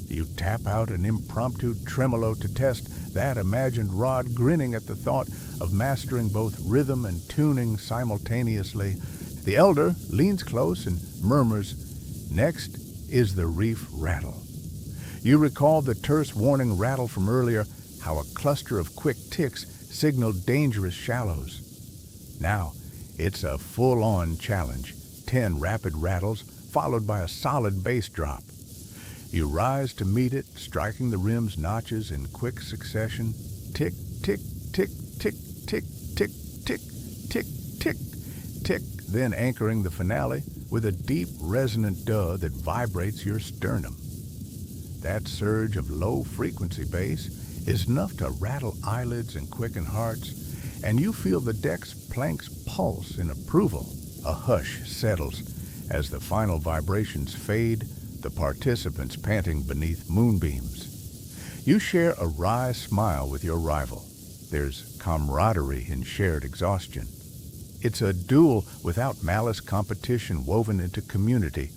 You tap out an impromptu tremolo to test that imagined rod, grinning at the thought of mastering both rhythm and tuning simultaneously. The elder leans close and murmurs, "Next is the reef rattle." You recall the terse warning rattle from earlier, how a cluster of quick ticks signaled dangerous shallows. Now, it's a full-on challenge, 10 rapid rattles followed by a solid bass drop. You rise to meet it, striking the rim's notches in quick succession. Tick, tick, tick, tick, tick, tick, tick, tick, tick, tick, then anchoring the finale with a deep, resonant duh that vibrates your sternum. That surge of low-frequency bass is enough to rattle eyelids and quicken hearts, and you feel the deck's planks pulse in approval. A hush settles as the final vibrations fade, the participants panting beneath moonbeams. You share a wry smile with your rival. There's camaraderie in shared exhaustion. It's a duel without malice, competition woven into community,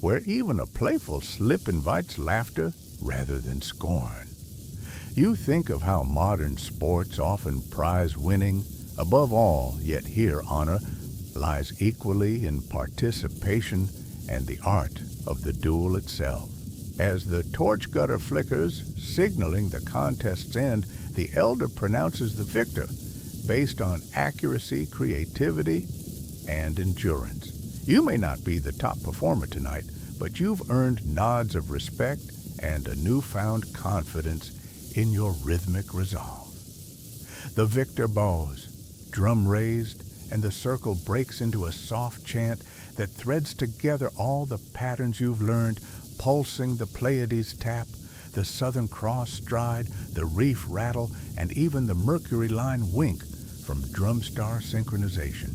where even a playful slip invites laughter rather than scorn. You think of how modern sports often prize winning. Above all, yet here honor lies equally in participation and the art of the duel itself. As the torch gutter flickers, signaling the contest's end, the elder pronounces the victor based on accuracy, creativity, and endurance. You may not be the top performer tonight, but you've earned nods of respect and a newfound confidence in your rhythmic resolve. The victor bows, drum raised, and the circle breaks into a soft chant that threads together all the patterns you've learned, pulsing the Pleiades tap, the Southern Cross stride, the reef rattle, and even the Mercury line wink from drumstar synchronization.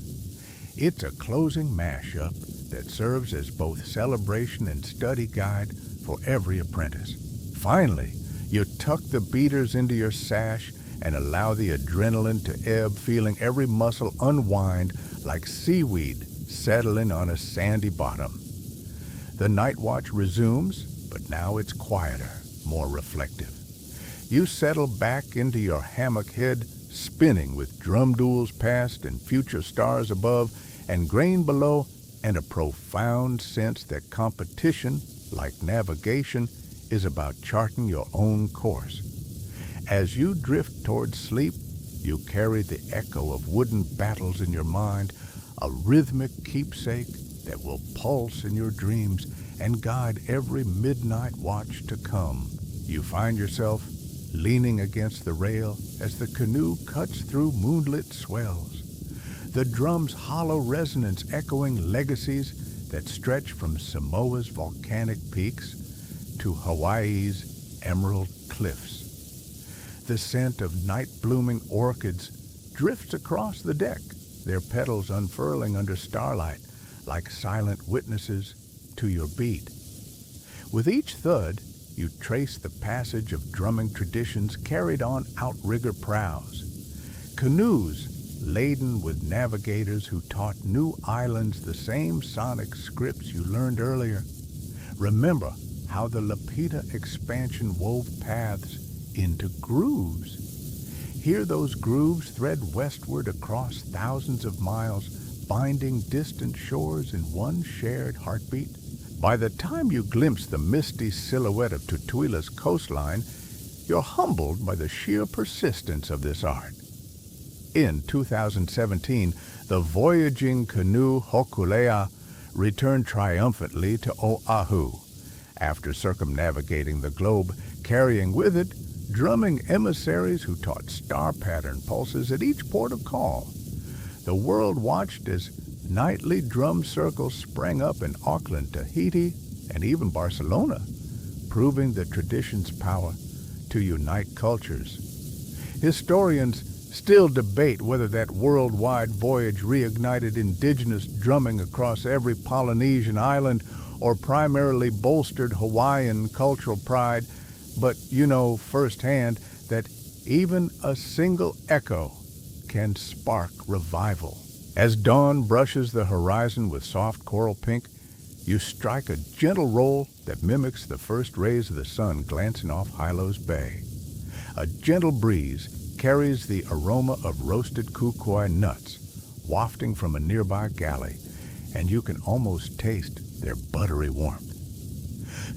It's a closing mashup that serves as both celebration and study guide for every apprentice. Finally, you tuck the beaters into your sash and allow the adrenaline to ebb, feeling every muscle unwind like seaweed settling on a sandy bottom. The night watch resumes, but now it's quieter, more reflective. You settle back into your hammock head, spinning with drum duels past and future stars above and grain below, and a profound sense that competition, like navigation, is about charting your own course. As you drift towards sleep, you carry the echo of wooden battles in your mind, a rhythmic keepsake that will pulse in your dreams and guide every midnight watch to come. You find yourself leaning against the rail as the canoe cuts through moonlit swells, the drum's hollow resonance echoing legacies that stretch from Samoa's volcanic peaks to Hawaii's emerald cliffs. The scent of night-blooming orchids drifts across the deck, their petals unfurling under starlight like silent witnesses to your beat. With each thud, you trace the passage of drumming traditions carried on outrigger prows. Canoes laden with navigators who taught new islands the same sonic scripts you learned earlier. Remember how the Lapita expansion wove paths into grooves. Hear those grooves thread westward across thousands of miles, binding distant shores in one shared heartbeat. By the time you glimpse the misty silhouette of Tutuila's coastline, you're humbled by the sheer persistence of this art. In 2017, the voyaging canoe Hokulea returned triumphantly to Oahu, after circumnavigating the globe, carrying with it drumming emissaries who taught star pattern pulses at each port of call. The world watched as nightly drum circles sprang up in Auckland, Tahiti, and even Barcelona, proving the tradition's power to unite cultures. Historians still debate whether that worldwide voyage reignited indigenous drumming across every Polynesian island or primarily bolstered Hawaiian cultural pride, but you know firsthand that even a single echo can spark revival. As dawn brushes the horizon with soft coral pink, you strike a gentle roll that mimics the first rays of the sun glancing off Hilo's Bay. A gentle breeze carries the aroma of roasted kukui nuts wafting from a nearby galley, and you can almost taste their buttery warmth.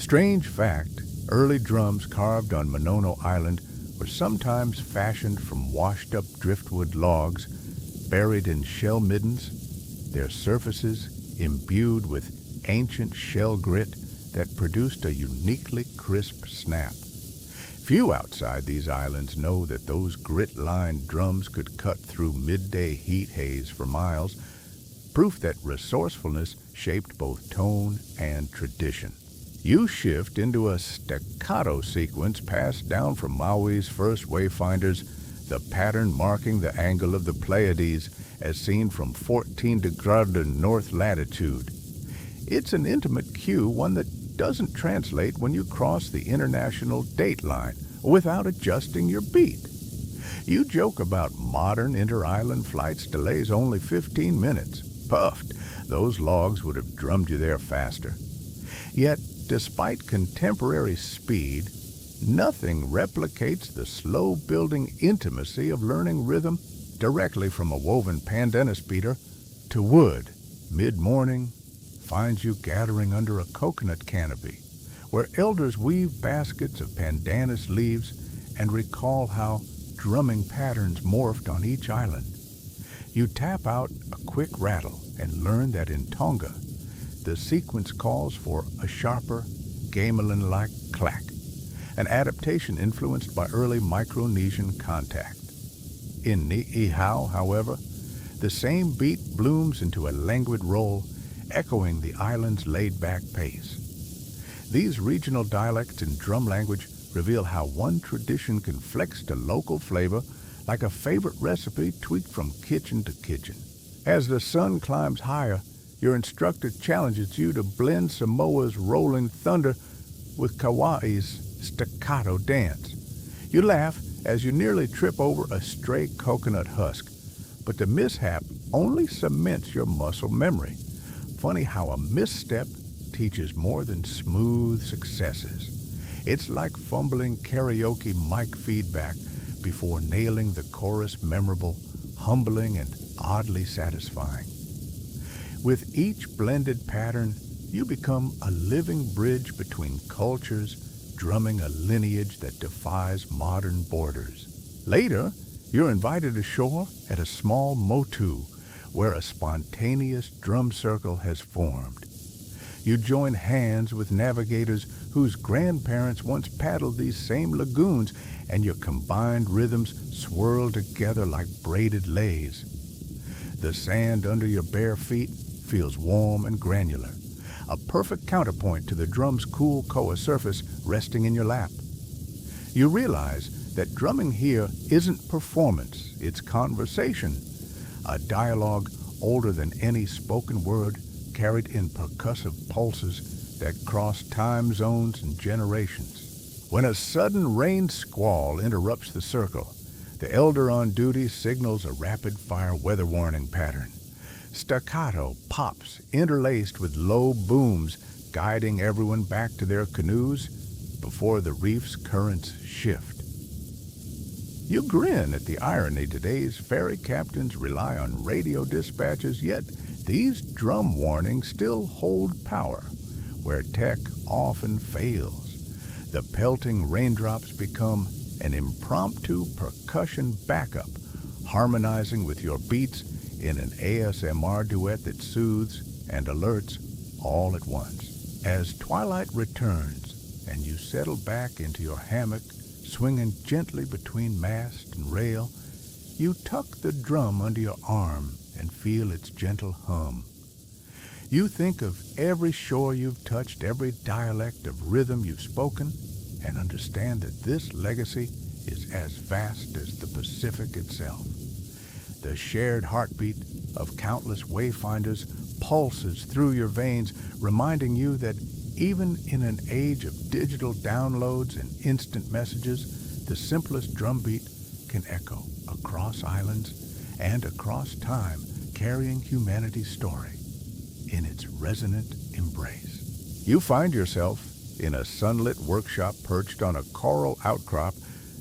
Strange fact, early drums carved on Manono Island were sometimes fashioned from washed-up driftwood logs buried in shell middens, their surfaces imbued with ancient shell grit that produced a uniquely crisp snap. Few outside these islands know that those grit-lined drums could cut through midday heat haze for miles, proof that resourcefulness shaped both tone and tradition. You shift into a staccato sequence passed down from Maui's first wayfinders, the pattern marking the angle of the Pleiades as seen from 14 degrees north latitude. It's an intimate cue, one that doesn't translate when you cross the international date line without adjusting your beat. You joke about modern inter-island flights delays only 15 minutes. Puffed, those logs would have drummed you there faster. Yet, despite contemporary speed, nothing replicates the slow-building intimacy of learning rhythm directly from a woven pandanus beater to wood. Mid-morning finds you gathering under a coconut canopy, where elders weave baskets of pandanus leaves and recall how drumming patterns morphed on each island. You tap out a quick rattle and learn that in Tonga, the sequence calls for a sharper, gamelan-like clack, an adaptation influenced by early Micronesian contact. In Ni'ihau, however, the same beat blooms into a languid roll, echoing the island's laid-back pace. These regional dialects in drum language reveal how one tradition can flex to local flavor like a favorite recipe tweaked from kitchen to kitchen. As the sun climbs higher, your instructor challenges you to blend Samoa's rolling thunder with Kauai's staccato dance. You laugh as you nearly trip over a stray coconut husk, but the mishap only cements your muscle memory. Funny how a misstep teaches more than smooth successes. It's like fumbling karaoke mic feedback, before nailing the chorus memorable, humbling, and oddly satisfying. With each blended pattern, you become a living bridge between cultures, drumming a lineage that defies modern borders. Later, you're invited ashore at a small motu where a spontaneous drum circle has formed. You join hands with navigators whose grandparents once paddled these same lagoons, and your combined rhythms swirl together like braided lays. The sand under your bare feet feels warm and granular, a perfect counterpoint to the drum's cool koa surface resting in your lap. You realize that drumming here isn't performance, it's conversation, a dialogue older than any spoken word carried in percussive pulses that cross time zones and generations. When a sudden rain squall interrupts the circle, the elder on duty signals a rapid-fire weather warning pattern. Staccato pops interlaced with low booms, guiding everyone back to their canoes before the reef's currents shift. You grin at the irony today's ferry captains rely on radio dispatches, yet these drum warnings still hold power where tech often fails. The pelting raindrops become an impromptu percussion backup, harmonizing with your beats in an ASMR duet that soothes and alerts all at once. As twilight returns and you settle back into your hammock, swinging gently between mast and rail, you tuck the drum under your arm and feel its gentle hum. You think of every shore you've touched, every dialect of rhythm you've spoken, and understand that this legacy is as vast as the Pacific itself. The shared heartbeat of countless wayfinders pulses through your veins, reminding you that even in an age of digital downloads and instant messages, the simplest drumbeat can echo across islands and across time, carrying humanity's story in its resonant embrace. You find yourself in a sunlit workshop perched on a coral outcrop,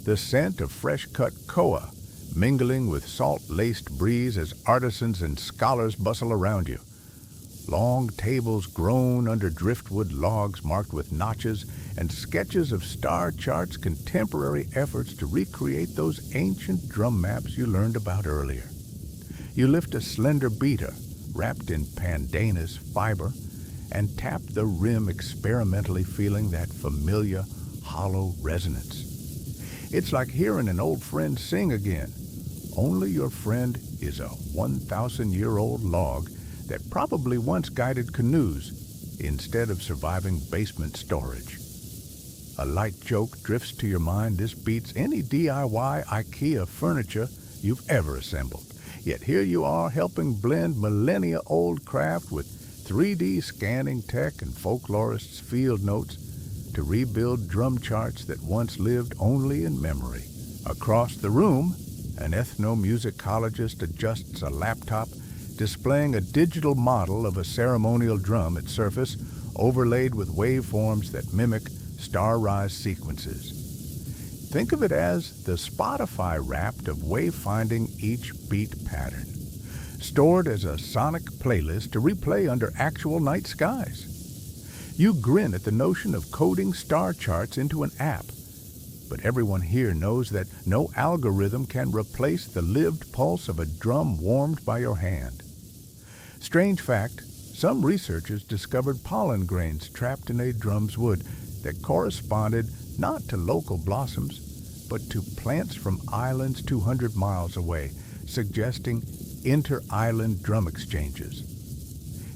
the scent of fresh-cut koa mingling with salt-laced breeze as artisans and scholars bustle around you. Long tables groan under driftwood logs marked with notches and sketches of star charts, contemporary efforts to recreate those ancient drum maps you learned about earlier. You lift a slender beater wrapped in pandanus fiber and tap the rim experimentally, feeling that familiar hollow resonance. It's like hearing an old friend sing again, only your friend is a 1,000-year-old log that probably once guided canoes instead of surviving basement storage. A light joke drifts to your mind. This beats any DIY IKEA furniture you've ever assembled. Yet here you are helping blend millennia-old craft with 3D scanning tech and folklorists' field notes to rebuild drum charts that once lived only in memory. Across the room, an ethnomusicologist adjusts a laptop, displaying a digital model of a ceremonial drum at surface, overlaid with waveforms that mimic star-rise sequences. Think of it as the Spotify Wrapped of wayfinding each beat pattern, stored as a sonic playlist to replay under actual night skies. You grin at the notion of coding star charts into an app, but everyone here knows that no algorithm can replace the lived pulse of a drum warmed by your hand. Strange fact, some researchers discovered pollen grains trapped in a drum's wood that corresponded not to local blossoms, but to plants from islands 200 miles away, suggesting inter-island drum exchanges.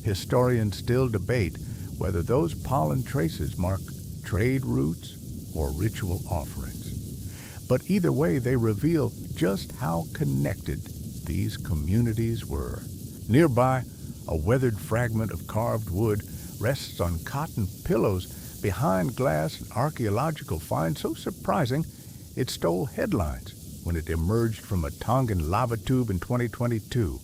Historians still debate whether those pollen traces mark trade routes or ritual offerings. But either way, they reveal just how connected these communities were. Nearby, a weathered fragment of carved wood rests on cotton pillows behind glass, an archaeological find so surprising it stole headlines when it emerged from a Tongan lava tube in 2022.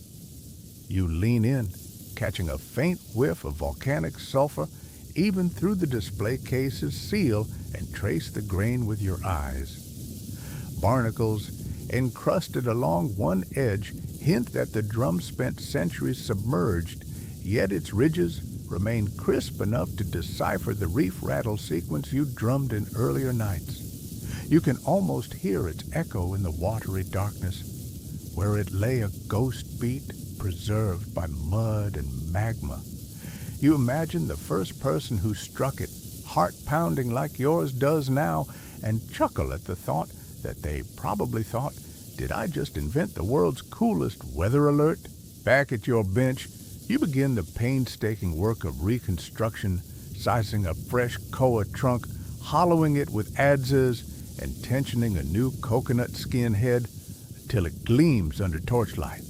You lean in, catching a faint whiff of volcanic sulfur even through the display case's seal, and trace the grain with your eyes. barnacles encrusted along one edge hint that the drum spent centuries submerged, yet its ridges remain crisp enough to decipher the reef rattle sequence you drummed in earlier nights. You can almost hear its echo in the watery darkness, where it lay a ghost beat preserved by mud and magma. You imagine the first person who struck it, heart pounding like yours does now, and chuckle at the thought that they probably thought, did I just invent the world's coolest weather alert? Back at your bench, you begin the painstaking work of reconstruction, sizing a fresh koa trunk, hollowing it with adzes, and tensioning a new coconut skin head till it gleams under torchlight.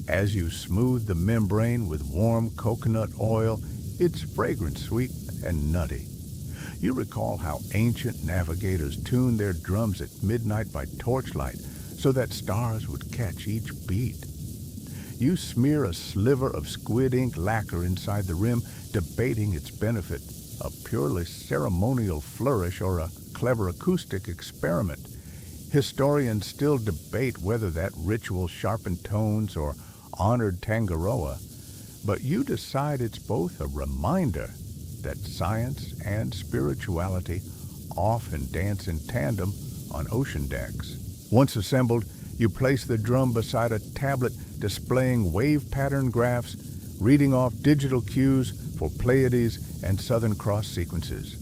As you smooth the membrane with warm coconut oil, it's fragrant, sweet, and nutty. You recall how ancient navigators tuned their drums at midnight by torchlight so that stars would catch each beat. You smear a sliver of squid ink lacquer inside the rim, debating its benefit, a purely ceremonial flourish or a clever acoustic experiment. Historians still debate whether that ritual sharpened tones or honored Tangaroa, but you decide it's both a reminder that science and spirituality often dance in tandem on ocean decks. Once assembled, you place the drum beside a tablet displaying wave pattern graphs, reading off digital cues for Pleiades and Southern Cross sequences.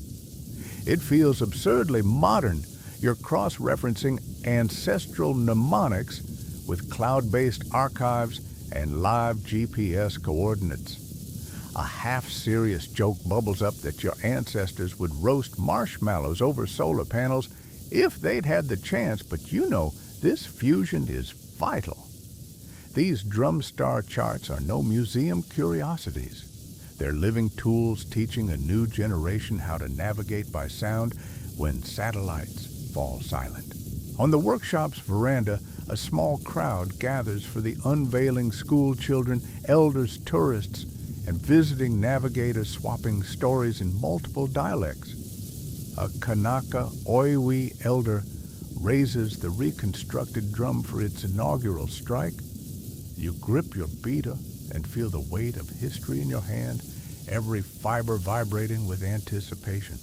It feels absurdly modern. You're cross-referencing ancestral mnemonics with cloud-based archives and live GPS coordinates. A half-serious joke bubbles up that your ancestors would roast marshmallows over solar panels if they'd had the chance, but you know this fusion is vital. These drum star charts are no museum curiosities. They're living tools teaching a new generation how to navigate by sound when satellites fall silent. On the workshop's veranda, a small crowd gathers for the unveiling school children, elders, tourists, and visiting navigators swapping stories in multiple dialects. A Kanaka Oiwi elder raises the reconstructed drum for its inaugural strike. You grip your beater and feel the weight of history in your hand, every fiber vibrating with anticipation.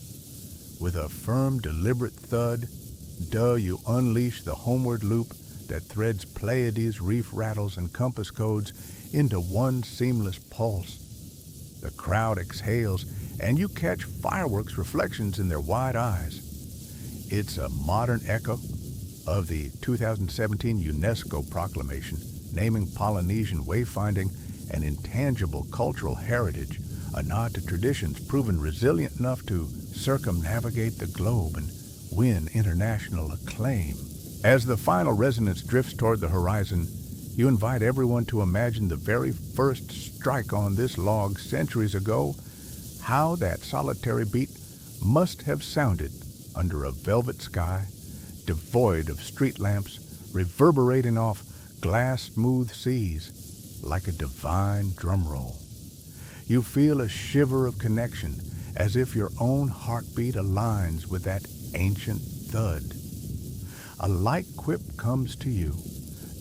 With a firm, deliberate thud, you unleash the homeward loop that threads Pleiades, reef rattles, and compass codes into one seamless pulse. The crowd exhales, and you catch fireworks reflections in their wide eyes. It's a modern echo of the 2017 UNESCO proclamation naming Polynesian wayfinding an intangible cultural heritage, a nod to traditions proven resilient enough to circumnavigate the globe and win international acclaim. As the final resonance drifts toward the horizon, you invite everyone to imagine the very first strike on this log centuries ago, how that solitary beat must have sounded under a velvet sky, devoid of street lamps, reverberating off glass-smooth seas like a divine drum roll. You feel a shiver of connection, as if your own heartbeat aligns with that ancient thud. A light quip comes to you.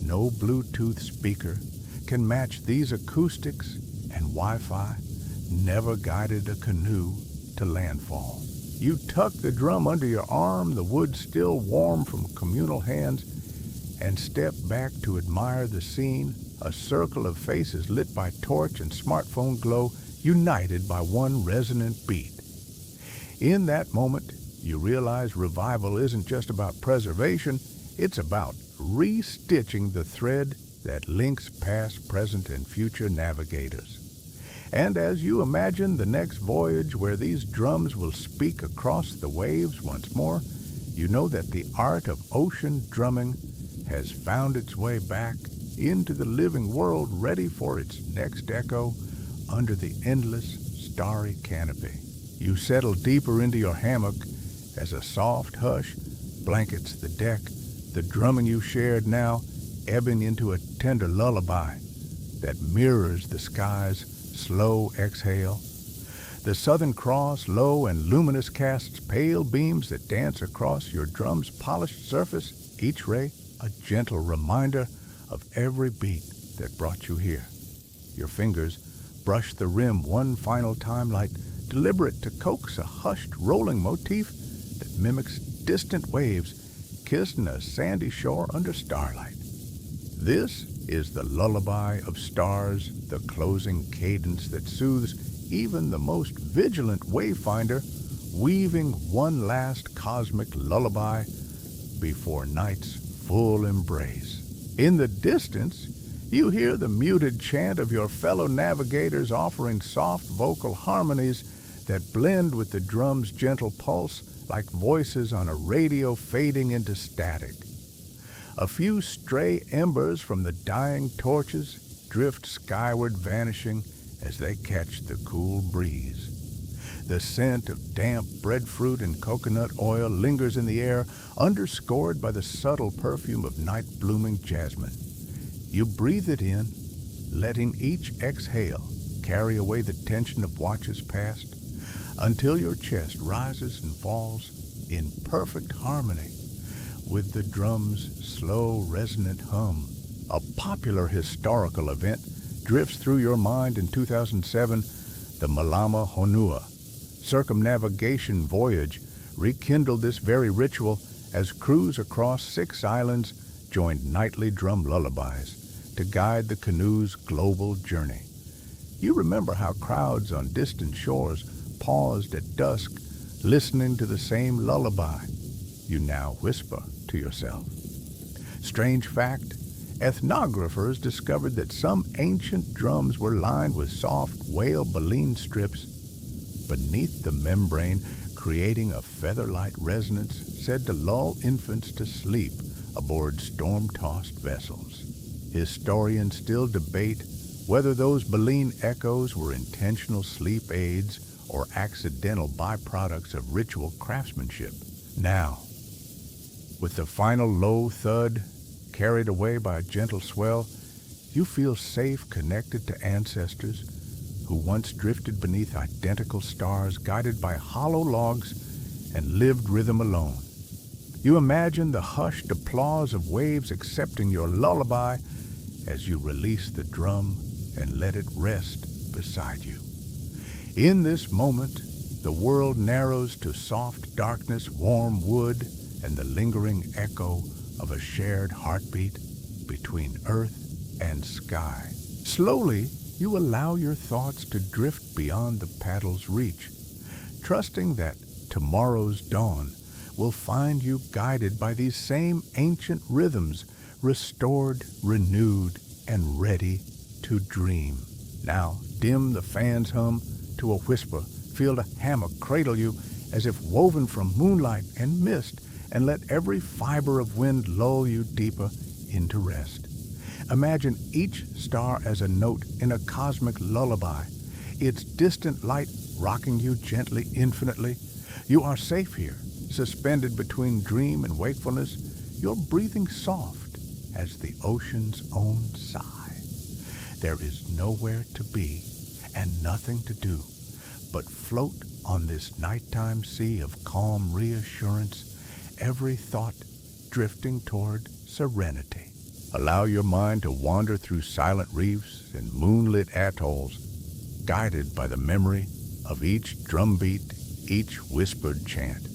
No Bluetooth speaker can match these acoustics, and Wi-Fi never guided a canoe to landfall. You tuck the drum under your arm, the wood still warm from communal hands, and step back to admire the scene, a circle of faces lit by torch and smartphone glow, united by one resonant beat. In that moment, you realize revival isn't just about preservation, it's about restitching the thread that links past, present, and future navigators. And as you imagine the next voyage where these drums will speak across the waves once more, you know that the art of ocean drumming has found its way back into the living world, ready for its next echo under the endless starry canopy. You settle deeper into your hammock as a soft hush blankets the deck, the drumming you shared now ebbing into a tender lullaby that mirrors the sky's slow exhale. The Southern Cross, low and luminous, casts pale beams that dance across your drum's polished surface, each ray a gentle reminder of every beat that brought you here. Your fingers brush the rim one final time, like deliberate to coax a hushed rolling motif that mimics distant waves kissing a sandy shore under starlight. This is the lullaby of stars, the closing cadence that soothes even the most vigilant wayfinder, weaving one last cosmic lullaby before night's full embrace. In the distance, you hear the muted chant of your fellow navigators offering soft vocal harmonies that blend with the drum's gentle pulse like voices on a radio fading into static. A few stray embers from the dying torches drift skyward, vanishing as they catch the cool breeze. The scent of damp breadfruit and coconut oil lingers in the air, underscored by the subtle perfume of night-blooming jasmine. You breathe it in, letting each exhale carry away the tension of watches past, until your chest rises and falls in perfect harmony with the drum's slow, resonant hum. A popular historical event drifts through your mind in 2007, the Malama Honua circumnavigation voyage rekindled this very ritual as crews across 6 islands joined nightly drum lullabies to guide the canoe's global journey. You remember how crowds on distant shores paused at dusk, listening to the same lullaby. You now whisper to yourself. Strange fact, ethnographers discovered that some ancient drums were lined with soft whale baleen strips beneath the membrane, creating a feather-light resonance said to lull infants to sleep aboard storm-tossed vessels. Historians still debate whether those baleen echoes were intentional sleep aids or accidental byproducts of ritual craftsmanship. Now, with the final low thud carried away by a gentle swell, you feel safe, connected to ancestors who once drifted beneath identical stars, guided by hollow logs, and lived rhythm alone. You imagine the hushed applause of waves accepting your lullaby as you release the drum and let it rest beside you. In this moment, the world narrows to soft darkness, warm wood, and the lingering echo of a shared heartbeat between earth and sky. Slowly, you allow your thoughts to drift beyond the paddle's reach, trusting that tomorrow's dawn will find you guided by these same ancient rhythms, restored, renewed, and ready to dream. Now, dim the fan's hum to a whisper, feel the hammock cradle you as if woven from moonlight and mist, and let every fiber of wind lull you deeper into rest. Imagine each star as a note in a cosmic lullaby, its distant light rocking you gently, infinitely. You are safe here, suspended between dream and wakefulness, your breathing soft as the ocean's own sigh. There is nowhere to be and nothing to do but float on this nighttime sea of calm reassurance, every thought drifting toward serenity. Allow your mind to wander through silent reefs and moonlit atolls, guided by the memory of each drumbeat, each whispered chant.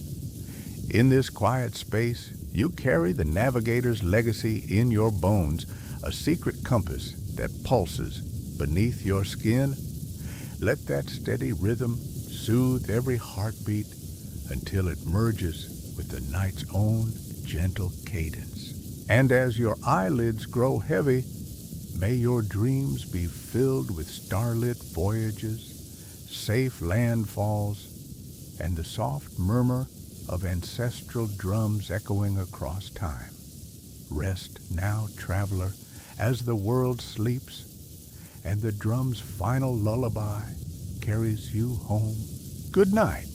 In this quiet space, you carry the navigator's legacy in your bones, a secret compass that pulses beneath your skin. Let that steady rhythm soothe every heartbeat until it merges with the night's own gentle cadence. And as your eyelids grow heavy, may your dreams be filled with starlit voyages, safe landfalls, and the soft murmur of ancestral drums echoing across time. Rest now, traveler, as the world sleeps, and the drum's final lullaby carries you home. Good night.